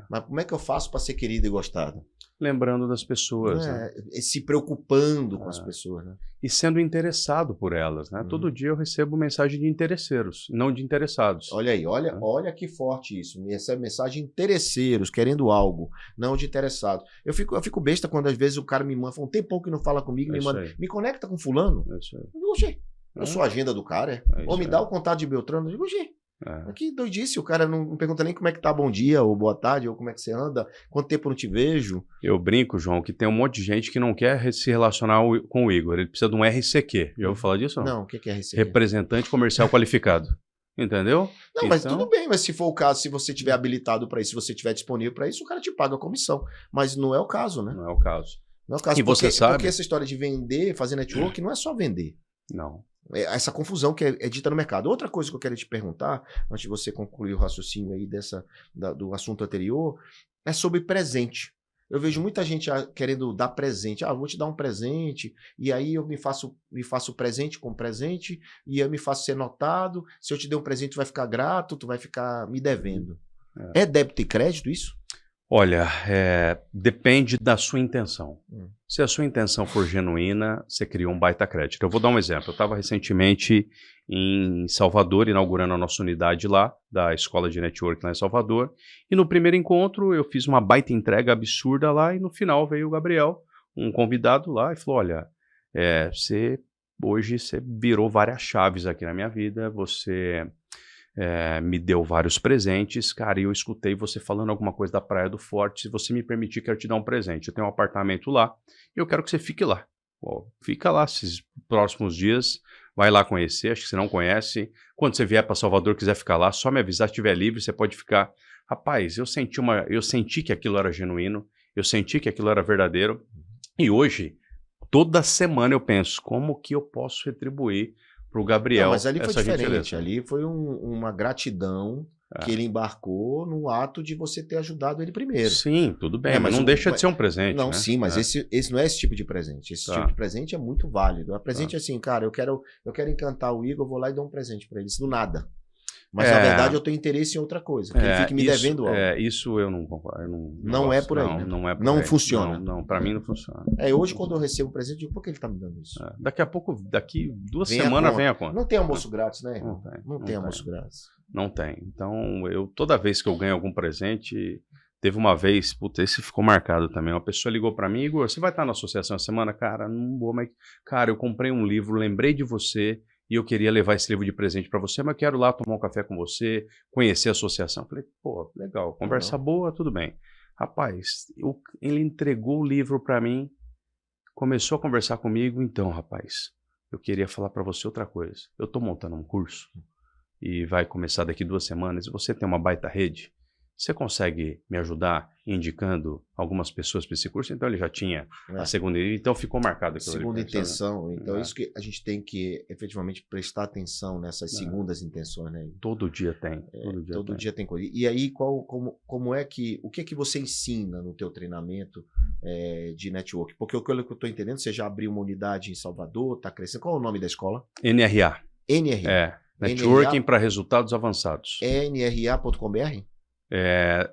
Mas como é que eu faço para ser querido e gostado? Lembrando das pessoas. Né? Se preocupando com as pessoas. Né? E sendo interessado por elas. Né? Todo dia eu recebo mensagem de interesseiros, não de interessados. Olha aí, olha que forte isso. Me recebe mensagem de interesseiros, querendo algo, não de interessados. Eu fico besta quando às vezes o cara me manda, fala, um tempão que não fala comigo, me conecta com fulano. É isso aí. Eu digo, oxê, eu sou a agenda do cara. Ou me dá o contato de Beltrano. Eu digo, oxê. Que doidice, o cara não pergunta nem como é que tá, bom dia, ou boa tarde, ou como é que você anda, quanto tempo eu não te vejo. Eu brinco, João, que tem um monte de gente que não quer se relacionar com o Igor, ele precisa de um RCQ, já ouviu falar disso? Não, o que é RCQ? Representante Comercial Qualificado, entendeu? Não, então... mas tudo bem, mas se for o caso, se você tiver habilitado para isso, se você tiver disponível para isso, o cara te paga a comissão, mas não é o caso, né? Não é o caso. Não é o caso, e você sabe... porque essa história de vender, fazer network, não é só vender. Não. Essa confusão que é dita no mercado. Outra coisa que eu quero te perguntar, antes de você concluir o raciocínio aí do assunto anterior, é sobre presente. Eu vejo muita gente querendo dar presente. Vou te dar um presente, e aí eu me faço presente com presente, e eu me faço ser notado. Se eu te der um presente, tu vai ficar grato, tu vai ficar me devendo. É débito e crédito isso? Olha, depende da sua intenção. Se a sua intenção for genuína, você cria um baita crédito. Eu vou dar um exemplo. Eu estava recentemente em Salvador, inaugurando a nossa unidade lá, da Escola de Network lá em Salvador. E no primeiro encontro, eu fiz uma baita entrega absurda lá, e no final veio o Gabriel, um convidado lá, e falou, olha, hoje você virou várias chaves aqui na minha vida, você... me deu vários presentes, cara, e eu escutei você falando alguma coisa da Praia do Forte. Se você me permitir, quero te dar um presente. Eu tenho um apartamento lá e eu quero que você fique lá. Fica lá esses próximos dias, vai lá conhecer, acho que você não conhece. Quando você vier para Salvador, quiser ficar lá, só me avisar, se estiver livre, você pode ficar. Rapaz, eu senti que aquilo era genuíno, eu senti que aquilo era verdadeiro, e hoje, toda semana eu penso, como que eu posso retribuir para o Gabriel mas ali foi essa diferente, gentileza? ali foi uma gratidão que ele embarcou no ato de você ter ajudado ele primeiro. Sim, tudo bem, mas não deixa de ser um presente, não, né? sim, mas esse não é esse tipo de presente. Esse tipo de presente é muito válido. O presente é assim, cara, eu quero encantar o Igor, eu vou lá e dou um presente para ele, isso do nada. Mas na verdade eu tenho interesse em outra coisa, que ele fique me devendo algo. Isso eu não concordo. Não é por aí, né? Não é por não aí. funciona. Não, para mim não funciona. Hoje quando eu recebo um presente, eu digo, por que ele tá me dando isso? Daqui a pouco, daqui 2 semanas vem a conta. Não tem almoço grátis, né? Não tem almoço grátis. Não tem. Então, toda vez que eu ganho algum presente, teve uma vez, puta, esse ficou marcado também. Uma pessoa ligou para mim, Igor, você vai estar na associação essa semana? Cara, não vou, mas, cara, eu comprei um livro, lembrei de você e eu queria levar esse livro de presente para você, mas eu quero lá tomar um café com você, conhecer a associação. Falei, pô, legal, conversa boa, tudo bem. Rapaz, ele entregou o livro para mim, começou a conversar comigo, então, rapaz, eu queria falar para você outra coisa. Eu tô montando um curso e vai começar daqui 2 semanas, e você tem uma baita rede, você consegue me ajudar indicando algumas pessoas para esse curso? Então ele já tinha a segunda, então ficou marcado. Segunda intenção, então é isso que a gente tem que efetivamente prestar atenção nessas segundas intenções, né? Todo dia tem. Todo dia tem coisa. E aí, como é que, o que é que você ensina no teu treinamento de network? Porque o que eu estou entendendo, você já abriu uma unidade em Salvador, está crescendo. Qual é o nome da escola? NRA. NRA. Networking para resultados avançados. nra.com.br?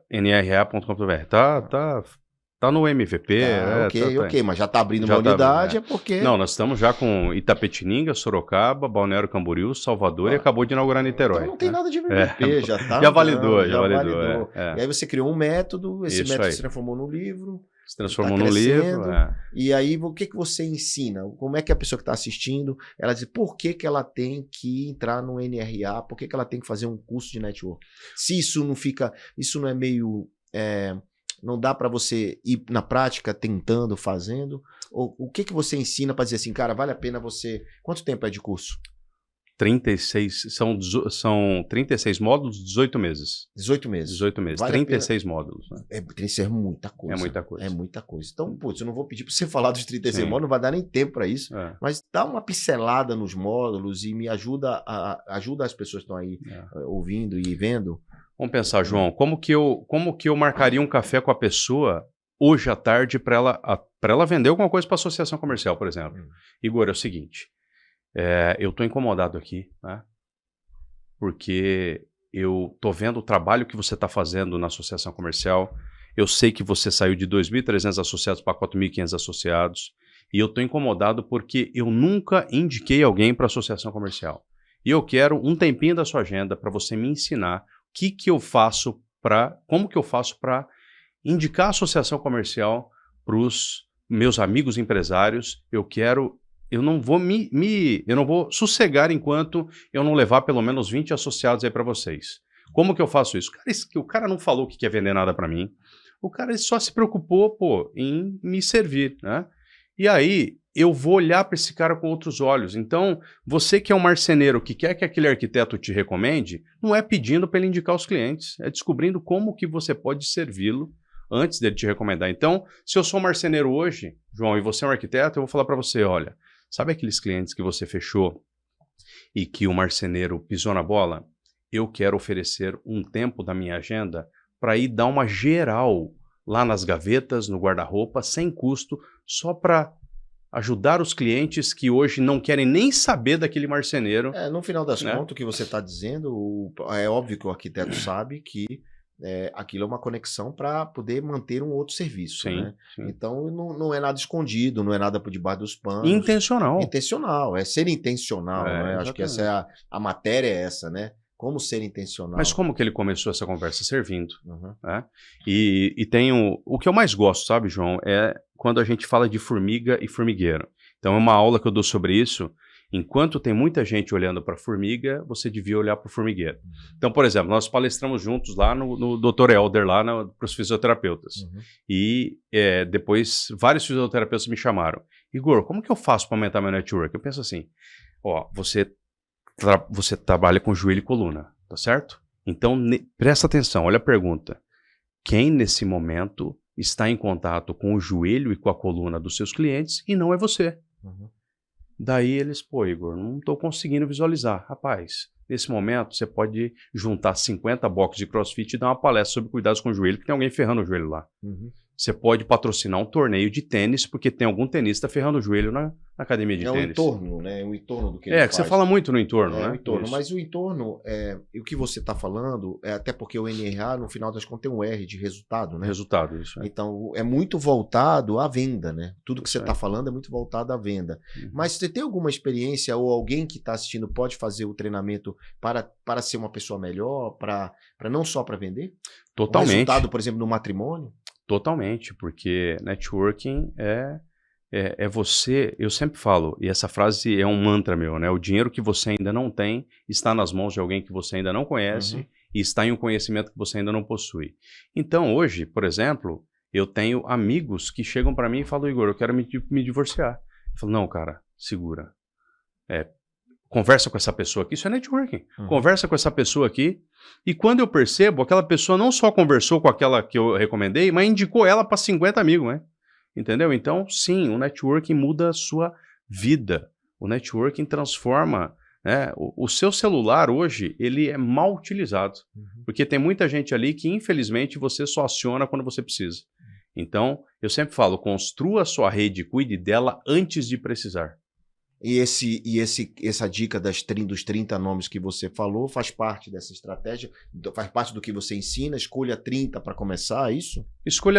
nra.com.br. Tá no MVP. Ok, mas já está abrindo uma unidade, é porque... Não, nós estamos já com Itapetininga, Sorocaba, Balneário Camboriú, Salvador e acabou de inaugurar Niterói. Então não tem nada de MVP, já está... Já validou. E aí você criou um método, esse método se transformou no livro... Se transformou no livro. E aí, o que você ensina? Como é que a pessoa que está assistindo, ela diz por que ela tem que entrar no NRA, por que ela tem que fazer um curso de network? Se isso não fica, isso não é meio, não dá para você ir na prática tentando, fazendo? Ou, o que você ensina para dizer assim, cara, vale a pena você... Quanto tempo é de curso? 36, são 36 módulos, 18 meses. 18 meses. 18 meses, vale 36 módulos. Né? É muita coisa. É muita coisa. É muita coisa. Então, putz, eu não vou pedir para você falar dos 36 módulos, não vai dar nem tempo para isso, mas dá uma pincelada nos módulos e me ajuda as pessoas que estão aí ouvindo e vendo. Vamos pensar, João, como que eu marcaria um café com a pessoa hoje à tarde para ela vender alguma coisa para a associação comercial, por exemplo? Igor, é o seguinte... eu estou incomodado aqui, né? Porque eu estou vendo o trabalho que você está fazendo na associação comercial. Eu sei que você saiu de 2.300 associados para 4.500 associados. E eu estou incomodado porque eu nunca indiquei alguém para a associação comercial. E eu quero um tempinho da sua agenda para você me ensinar como que eu faço para indicar a associação comercial para os meus amigos empresários. Eu não vou sossegar enquanto eu não levar pelo menos 20 associados aí para vocês. Como que eu faço isso? O cara não falou que quer vender nada para mim. O cara só se preocupou, em me servir, né? E aí eu vou olhar para esse cara com outros olhos. Então, você que é um marceneiro que quer que aquele arquiteto te recomende, não é pedindo para ele indicar os clientes, é descobrindo como que você pode servi-lo antes dele te recomendar. Então, se eu sou um marceneiro hoje, João, e você é um arquiteto, eu vou falar para você, olha, sabe aqueles clientes que você fechou e que o marceneiro pisou na bola? Eu quero oferecer um tempo da minha agenda para ir dar uma geral lá nas gavetas, no guarda-roupa, sem custo, só para ajudar os clientes que hoje não querem nem saber daquele marceneiro. No final das contas, o que você está dizendo, é óbvio que o arquiteto sabe que aquilo é uma conexão para poder manter um outro serviço, sim, né? Sim. Então não é nada escondido, não é nada por debaixo dos panos. Intencional, é ser intencional, né? Acho que essa é a matéria é essa, né? Como ser intencional. Mas como que ele começou essa conversa? Servindo. Né? E tem o que eu mais gosto, sabe, João, é quando a gente fala de formiga e formigueiro. Então é uma aula que eu dou sobre isso. Enquanto tem muita gente olhando para a formiga, você devia olhar para o formigueiro. Então, por exemplo, nós palestramos juntos lá no Dr. Helder, lá para os fisioterapeutas. E depois vários fisioterapeutas me chamaram. Igor, como que eu faço para aumentar meu network? Eu penso assim, Ó, você trabalha com joelho e coluna, tá certo? Então, presta atenção, olha a pergunta. Quem nesse momento está em contato com o joelho e com a coluna dos seus clientes e não é você? Uhum. Daí eles, pô, Igor, não estou conseguindo visualizar. Rapaz, nesse momento você pode juntar 50 boxes de CrossFit e dar uma palestra sobre cuidados com o joelho, que tem alguém ferrando o joelho lá. Uhum. Você pode patrocinar um torneio de tênis, porque tem algum tenista ferrando o joelho na academia de tênis. É um entorno, né? É um entorno do que ele que faz. você fala muito no entorno, né? O entorno. Isso. Mas o entorno, e o que você está falando, até porque o NRA, no final das contas, tem um R de resultado, né? Resultado, isso. Então, é muito voltado à venda, né? Tudo que você está Isso falando é muito voltado à venda. Uhum. Mas você tem alguma experiência ou alguém que está assistindo pode fazer o treinamento para ser uma pessoa melhor, para não só para vender? Totalmente. O resultado, por exemplo, no matrimônio? Totalmente, porque networking é você, eu sempre falo, e essa frase é um mantra meu, né? O dinheiro que você ainda não tem está nas mãos de alguém que você ainda não conhece e está em um conhecimento que você ainda não possui. Então, hoje, por exemplo, eu tenho amigos que chegam para mim e falam, Igor, eu quero me divorciar. Eu falo, não, cara, segura. Conversa com essa pessoa aqui, isso é networking. Conversa com essa pessoa aqui. E quando eu percebo, aquela pessoa não só conversou com aquela que eu recomendei, mas indicou ela para 50 amigos, né? Entendeu? Então, sim, o networking muda a sua vida. O networking transforma, né? O seu celular hoje, ele é mal utilizado. Porque tem muita gente ali que, infelizmente, você só aciona quando você precisa. Então, eu sempre falo, construa a sua rede, cuide dela antes de precisar. E essa dica dos 30 nomes que você falou faz parte dessa estratégia? Faz parte do que você ensina? Escolha 30 para começar, é isso?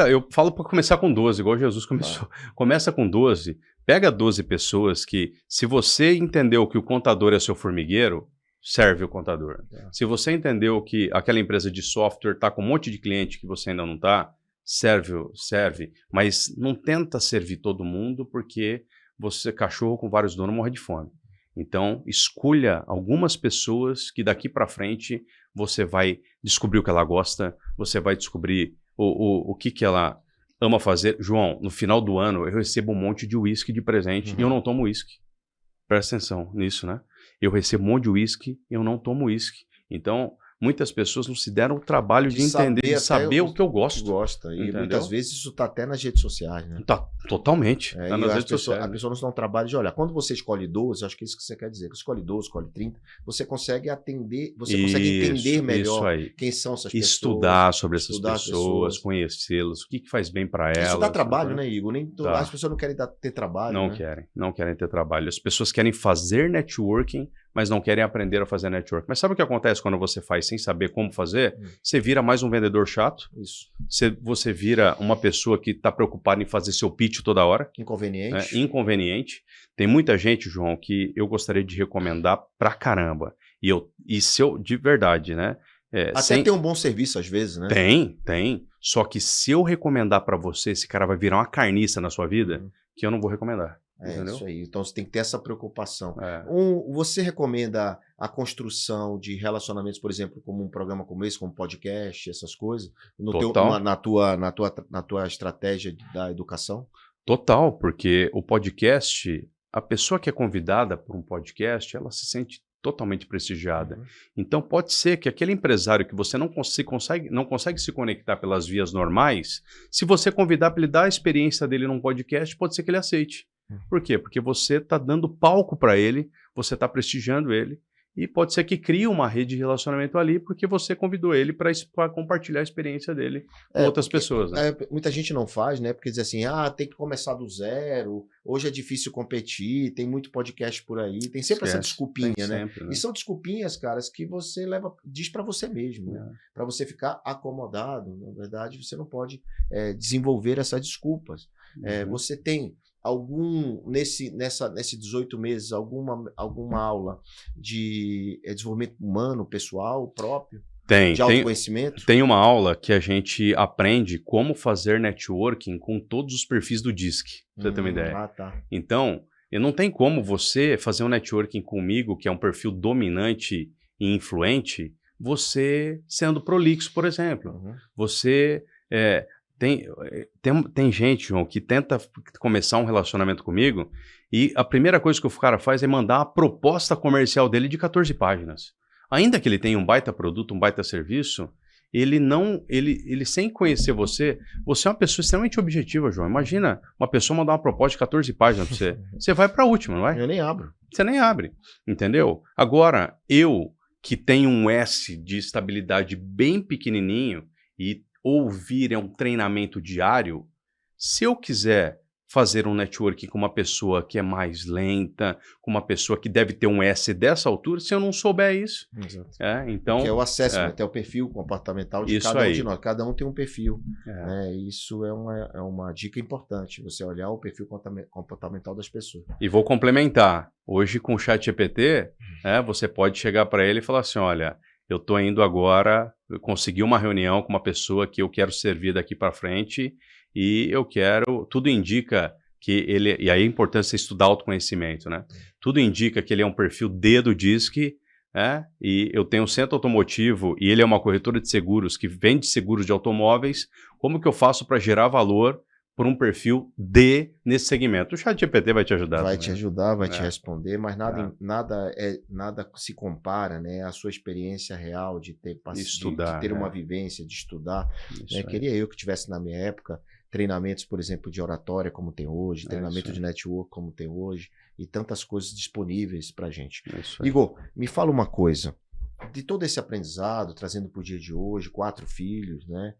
Eu falo para começar com 12, igual Jesus começou. Começa com 12, pega 12 pessoas que, se você entendeu que o contador é seu formigueiro, serve o contador. Se você entendeu que aquela empresa de software está com um monte de cliente que você ainda não está, serve. Mas não tenta servir todo mundo, porque cachorro com vários donos morre de fome. Então, escolha algumas pessoas que daqui para frente você vai descobrir o que ela gosta, você vai descobrir o que ela ama fazer. João, no final do ano eu recebo um monte de uísque de presente e eu não tomo uísque. Presta atenção nisso, né? Eu recebo um monte de uísque e eu não tomo uísque. Então, muitas pessoas não se deram o trabalho de entender, de saber o que eu gosto. Gosta. E entendeu? muitas vezes isso está até nas redes sociais, né? Tá, totalmente. É, tá e nas a redes pessoa sociais. não dá um trabalho de olhar. Quando você escolhe 12, acho que é isso que você quer dizer. Que escolhe 12, escolhe 30, você consegue atender, você consegue entender melhor quem são essas pessoas. Estudar sobre essas pessoas, conhecê-las, o que faz bem para elas. Isso dá trabalho, né, Igor? As pessoas não querem ter trabalho. Não querem ter trabalho. As pessoas querem fazer networking, mas não querem aprender a fazer networking. Mas sabe o que acontece quando você faz sem saber como fazer? Você vira mais um vendedor chato. Isso. Você vira uma pessoa que está preocupada em fazer seu pitch toda hora. Inconveniente. Inconveniente. Tem muita gente, João, que eu gostaria de recomendar pra caramba. De verdade, né? Até tem um bom serviço às vezes, né? Tem. Só que se eu recomendar pra você, esse cara vai virar uma carniça na sua vida, que eu não vou recomendar. Entendeu? Isso aí. Então você tem que ter essa preocupação. Você recomenda a construção de relacionamentos, por exemplo, como um programa como esse, como podcast, essas coisas, na tua estratégia da educação? Total, porque o podcast, a pessoa que é convidada por um podcast, ela se sente totalmente prestigiada. Então pode ser que aquele empresário que você não consegue se conectar pelas vias normais, se você convidar para ele dar a experiência dele num podcast, pode ser que ele aceite. Por quê? Porque você está dando palco para ele, você está prestigiando ele, e pode ser que crie uma rede de relacionamento ali, porque você convidou ele para compartilhar a experiência dele com outras pessoas. Né? Muita gente não faz, né? Porque diz assim, tem que começar do zero, hoje é difícil competir, tem muito podcast por aí, tem sempre essa desculpinha, né? Sempre, né? E são desculpinhas, caras, que você diz para você mesmo, né? Para você ficar acomodado. Na verdade, você não pode desenvolver essas desculpas. Você tem nesses 18 meses, alguma aula de desenvolvimento humano, pessoal, próprio? De autoconhecimento? Tem uma aula que a gente aprende como fazer networking com todos os perfis do DISC, pra você ter uma ideia. Então, não tem como você fazer um networking comigo, que é um perfil dominante e influente, você sendo prolixo, por exemplo. Você tem gente, João, que tenta começar um relacionamento comigo e a primeira coisa que o cara faz é mandar a proposta comercial dele de 14 páginas. Ainda que ele tenha um baita produto, um baita serviço, ele sem conhecer você é uma pessoa extremamente objetiva, João. Imagina uma pessoa mandar uma proposta de 14 páginas para você. Você vai para a última, não vai? Eu nem abro. Você nem abre, entendeu? Agora, eu que tenho um S de estabilidade bem pequenininho e ouvir é um treinamento diário, se eu quiser fazer um networking com uma pessoa que é mais lenta, com uma pessoa que deve ter um S dessa altura, se eu não souber isso. Exato. Então, que é o assessment, até o perfil comportamental de cada um de nós. Cada um tem um perfil. Né? Isso é uma dica importante, você olhar o perfil comportamental das pessoas. E vou complementar. Hoje, com o ChatGPT, você pode chegar para ele e falar assim, olha, eu estou indo agora, eu consegui uma reunião com uma pessoa que eu quero servir daqui para frente e eu quero, tudo indica que ele, e aí a importância de estudar autoconhecimento, né? Tudo indica que ele é um perfil D do DISC, e eu tenho um centro automotivo e ele é uma corretora de seguros que vende seguros de automóveis. Como que eu faço para gerar valor por um perfil D nesse segmento? O ChatGPT vai te ajudar. Vai te ajudar, vai te responder, mas nada se compara, né, à sua experiência real de ter estudar, de ter uma vivência, de estudar. Queria eu que tivesse na minha época treinamentos, por exemplo, de oratória como tem hoje, treinamento de network como tem hoje, e tantas coisas disponíveis para a gente. Igor, me fala uma coisa, de todo esse aprendizado, trazendo para o dia de hoje, 4 filhos, né?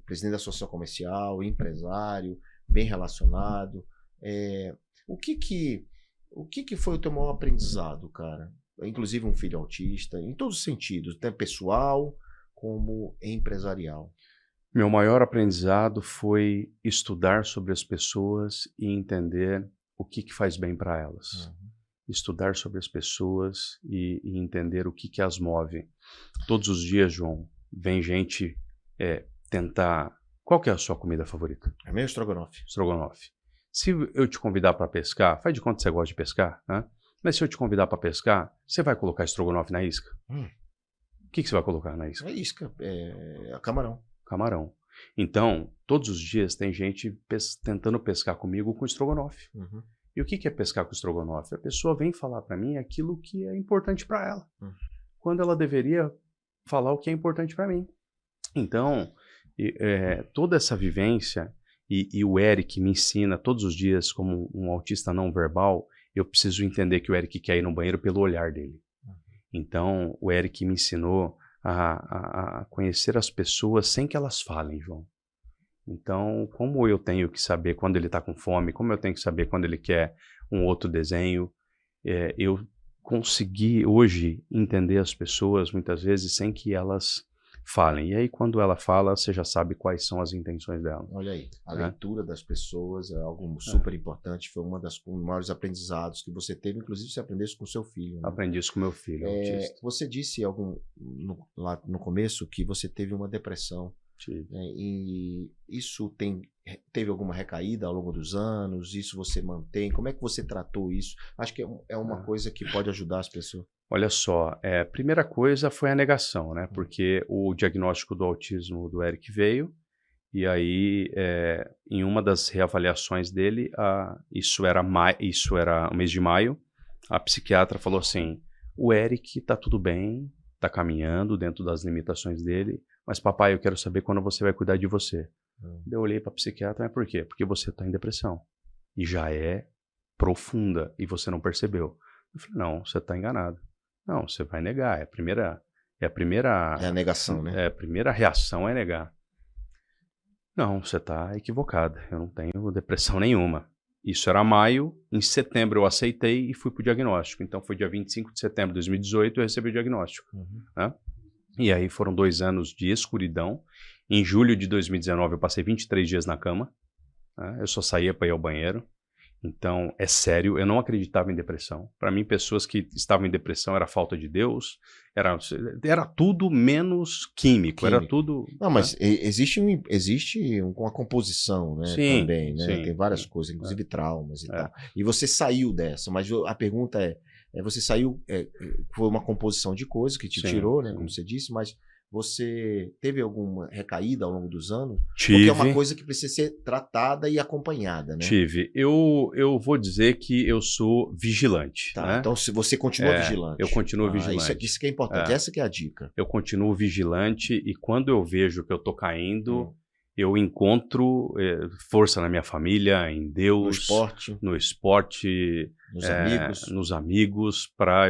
Presidente da Associação Comercial, empresário, bem relacionado, o que foi o teu maior aprendizado, cara? Inclusive um filho autista, em todos os sentidos, tanto pessoal como empresarial. Meu maior aprendizado foi estudar sobre as pessoas e entender o que faz bem para elas. Estudar sobre as pessoas e entender o que as move. Todos os dias, João, vem gente tentar... Qual que é a sua comida favorita? É meu estrogonofe. Estrogonofe. Se eu te convidar para pescar, faz de conta que você gosta de pescar, né? Mas se eu te convidar para pescar, você vai colocar estrogonofe na isca? O que você vai colocar na isca? É isca, camarão. Camarão. Então, todos os dias tem gente tentando pescar comigo com estrogonofe. E o que é pescar com estrogonofe? A pessoa vem falar para mim aquilo que é importante para ela, quando ela deveria falar o que é importante para mim. Então, toda essa vivência, e o Eric me ensina todos os dias como um autista não verbal, eu preciso entender que o Eric quer ir no banheiro pelo olhar dele. Então, o Eric me ensinou a conhecer as pessoas sem que elas falem, João. Então, como eu tenho que saber quando ele está com fome, como eu tenho que saber quando ele quer um outro desenho, eu consegui hoje entender as pessoas muitas vezes sem que elas falem. E aí, quando ela fala, você já sabe quais são as intenções dela. Olha aí, a leitura das pessoas é algo super importante, foi um dos maiores aprendizados que você teve, inclusive você aprendeu isso com o seu filho. Né? Aprendi isso com meu filho, autista. Você disse lá no começo que você teve uma depressão. E isso teve alguma recaída ao longo dos anos? Isso você mantém? Como é que você tratou isso? Acho que é uma coisa que pode ajudar as pessoas. Olha só, a primeira coisa foi a negação, né? Porque o diagnóstico do autismo do Eric veio, e aí em uma das reavaliações dele, isso era o mês de maio, a psiquiatra falou assim, o Eric tá tudo bem, tá caminhando dentro das limitações dele, mas papai, eu quero saber quando você vai cuidar de você. Eu olhei para a psiquiatra, mas por quê? Porque você está em depressão. E já é profunda, e você não percebeu. Eu falei, não, você está enganado. Não, você vai negar. É a negação, né? A primeira reação é negar. Não, você está equivocada. Eu não tenho depressão nenhuma. Isso era maio. Em setembro eu aceitei e fui para o diagnóstico. Então foi dia 25 de setembro de 2018 eu recebi o diagnóstico. Né? E aí foram 2 anos de escuridão. Em julho de 2019 eu passei 23 dias na cama. Né? Eu só saía para ir ao banheiro. Então, é sério, eu não acreditava em depressão. Para mim, pessoas que estavam em depressão era falta de Deus, era tudo menos químico. Era tudo... Não, mas existe uma composição, né? Sim, também, né? Sim, tem várias coisas, inclusive traumas e tal. E você saiu dessa, mas a pergunta você saiu, foi uma composição de coisas que te tirou, né? Como você disse, mas você teve alguma recaída ao longo dos anos? Tive. Porque é uma coisa que precisa ser tratada e acompanhada, né? Tive. Eu vou dizer que eu sou vigilante. Tá, né? então se você continua vigilante. Eu continuo vigilante. Isso que é importante, essa que é a dica. Eu continuo vigilante e quando eu vejo que eu tô caindo, eu encontro força na minha família, em Deus, no esporte, nos amigos, para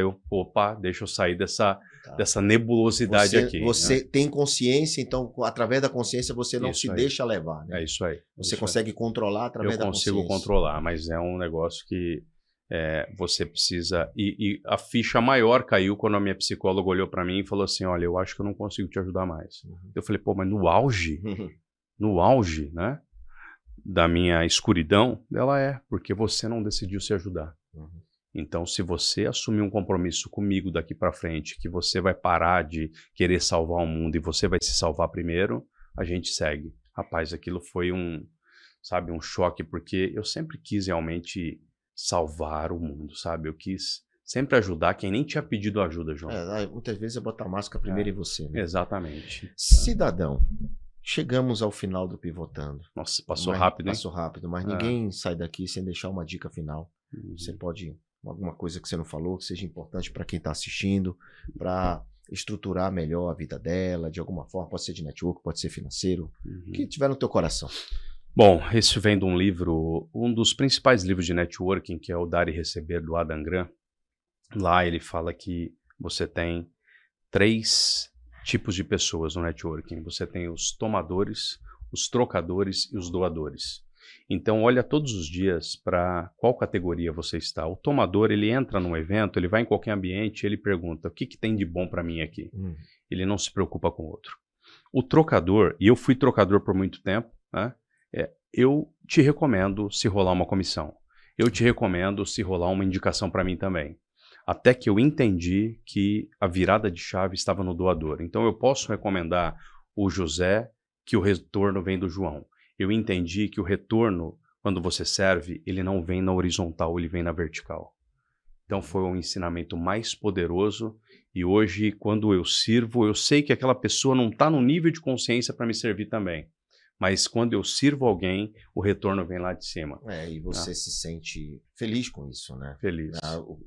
deixa eu sair dessa nebulosidade aqui. Você tem consciência, então através da consciência você não se deixa levar. Né? É isso aí. Você consegue controlar através da consciência. Eu consigo controlar, mas é um negócio que você precisa... E a ficha maior caiu quando a minha psicóloga olhou para mim e falou assim, olha, eu acho que eu não consigo te ajudar mais. Eu falei, mas no auge... No auge, né, da minha escuridão, ela porque você não decidiu se ajudar. Então, se você assumir um compromisso comigo daqui para frente, que você vai parar de querer salvar o mundo e você vai se salvar primeiro, a gente segue. Rapaz, aquilo foi um choque, porque eu sempre quis realmente salvar o mundo, sabe? Eu quis sempre ajudar quem nem tinha pedido ajuda, João. Muitas vezes é botar a máscara primeiro em você. Né? Exatamente. Cidadão. Chegamos ao final do Pivotando. Nossa, passou rápido, hein? Passou rápido, mas ninguém sai daqui sem deixar uma dica final. Você pode, alguma coisa que você não falou, que seja importante para quem está assistindo, para estruturar melhor a vida dela, de alguma forma, pode ser de network, pode ser financeiro, o que tiver no teu coração. Bom, esse vem de um livro, um dos principais livros de networking, que é o Dar e Receber, do Adam Grant. Lá ele fala que você tem 3 tipos de pessoas no networking. Você tem os tomadores, os trocadores e os doadores. Então, olha todos os dias para qual categoria você está. O tomador, ele entra num evento, ele vai em qualquer ambiente, ele pergunta, o que tem de bom para mim aqui? Ele não se preocupa com o outro. O trocador, e eu fui trocador por muito tempo, né? Eu te recomendo se rolar uma comissão. Eu te recomendo se rolar uma indicação para mim também. Até que eu entendi que a virada de chave estava no doador. Então eu posso recomendar o José que o retorno vem do João. Eu entendi que o retorno, quando você serve, ele não vem na horizontal, ele vem na vertical. Então foi um ensinamento mais poderoso e hoje, quando eu sirvo, eu sei que aquela pessoa não está no nível de consciência para me servir também. Mas quando eu sirvo alguém, o retorno vem lá de cima. E você se sente feliz com isso, né? Feliz.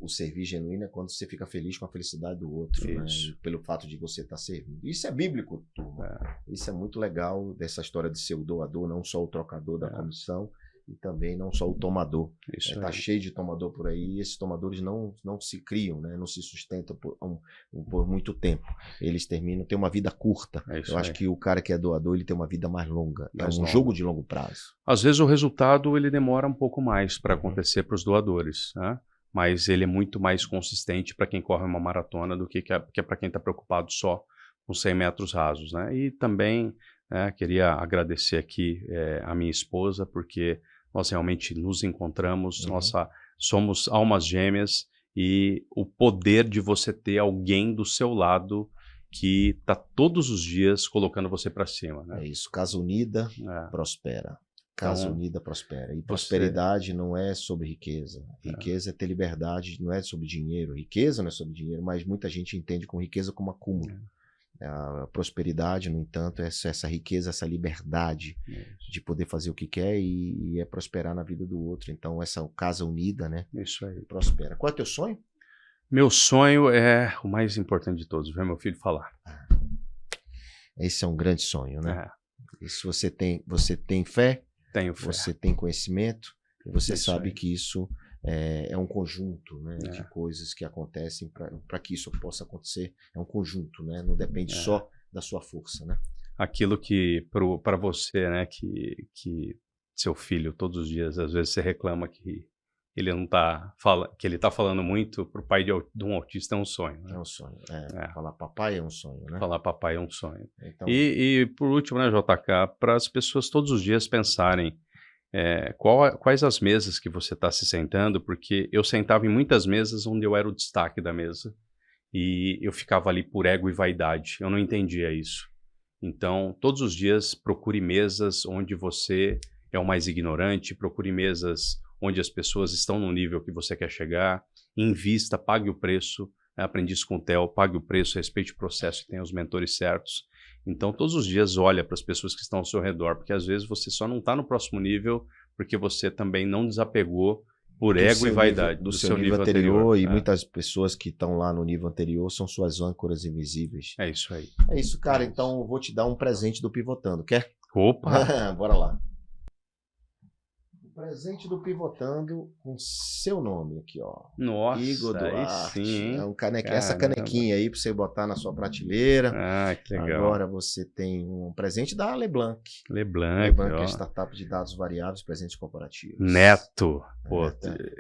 O servir genuíno é quando você fica feliz com a felicidade do outro, né? Pelo fato de você estar servindo. Isso é bíblico, turma. Isso é muito legal, dessa história de ser o doador, não só o trocador da comissão, e também não só o tomador. Está cheio de tomador por aí, e esses tomadores não se criam, né? Não se sustentam por muito tempo. Eles terminam, tem uma vida curta. Eu acho que o cara que é doador, ele tem uma vida mais longa. É um jogo de longo prazo. Às vezes o resultado ele demora um pouco mais para acontecer para os doadores, né? Mas ele é muito mais consistente para quem corre uma maratona do que para quem está preocupado só com 100 metros rasos, né? E também queria agradecer aqui a minha esposa, porque nós realmente nos encontramos, somos almas gêmeas e o poder de você ter alguém do seu lado que está todos os dias colocando você para cima. Né? É isso, casa unida prospera. Casa unida prospera. E prosperidade não é sobre riqueza. Riqueza é ter liberdade, não é sobre dinheiro. Riqueza não é sobre dinheiro, mas muita gente entende com riqueza como acúmulo. A prosperidade, no entanto, é essa riqueza, essa liberdade de poder fazer o que quer e prosperar na vida do outro. Então, essa casa unida, né? Isso aí. Prospera. Qual é o teu sonho? Meu sonho é o mais importante de todos, ver meu filho falar. Esse é um grande sonho, né? E se você tem fé, tenho fé. Você tem conhecimento, e você sabe que isso é um conjunto, né, de coisas que acontecem para que isso possa acontecer. É um conjunto, né? Não depende só da sua força, né? Aquilo que para você, né, que seu filho todos os dias, às vezes você reclama que ele não que ele tá falando muito, para o pai de um autista é um sonho. Né? É um sonho. Falar papai é um sonho, né? Falar papai é um sonho. Então... E por último, né, JK, para as pessoas todos os dias pensarem quais as mesas que você está se sentando, porque eu sentava em muitas mesas onde eu era o destaque da mesa e eu ficava ali por ego e vaidade, eu não entendia isso. Então, todos os dias procure mesas onde você é o mais ignorante, procure mesas onde as pessoas estão no nível que você quer chegar, invista, pague o preço, Aprendi isso com o Theo, pague o preço, respeite o processo e tenha os mentores certos. Então, todos os dias olha para as pessoas que estão ao seu redor, porque às vezes você só não está no próximo nível porque você também não desapegou por ego e vaidade. Do seu nível anterior. E muitas pessoas que estão lá no nível anterior são suas âncoras invisíveis. É isso aí. É isso, cara. Então, eu vou te dar um presente do Pivotando. Quer? Opa! Bora lá. Presente do Pivotando com seu nome aqui, ó. Nossa, Igor Duarte. Aí sim, é um essa canequinha aí para você botar na sua prateleira. Ah, que legal. Agora você tem um presente da LeBlanc. LeBlanc, é startup de dados variáveis, presentes corporativos. Neto. Pô,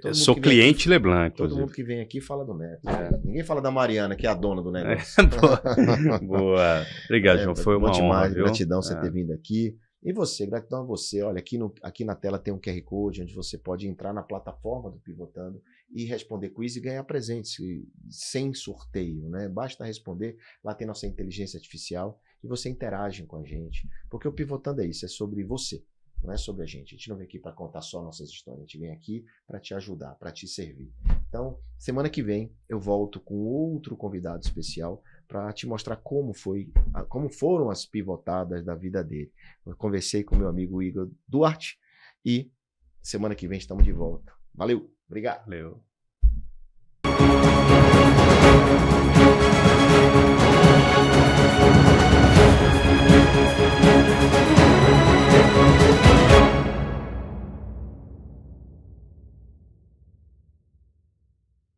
eu sou cliente aqui, LeBlanc. Todo mundo que vem aqui fala do Neto. Ninguém fala da Mariana, que é a dona do negócio. Boa. Obrigado, João. Foi uma honra, viu? Gratidão você ter vindo aqui. E você, gratidão a você. Olha, aqui na tela tem um QR Code onde você pode entrar na plataforma do Pivotando e responder quiz e ganhar presentes sem sorteio, né? Basta responder, lá tem nossa inteligência artificial e você interage com a gente. Porque o Pivotando é isso, é sobre você, não é sobre a gente. A gente não vem aqui para contar só nossas histórias, a gente vem aqui para te ajudar, para te servir. Então, semana que vem eu volto com outro convidado especial para te mostrar como foram as pivotadas da vida dele. Eu conversei com meu amigo Igor Duarte e semana que vem estamos de volta. Valeu, obrigado. Valeu.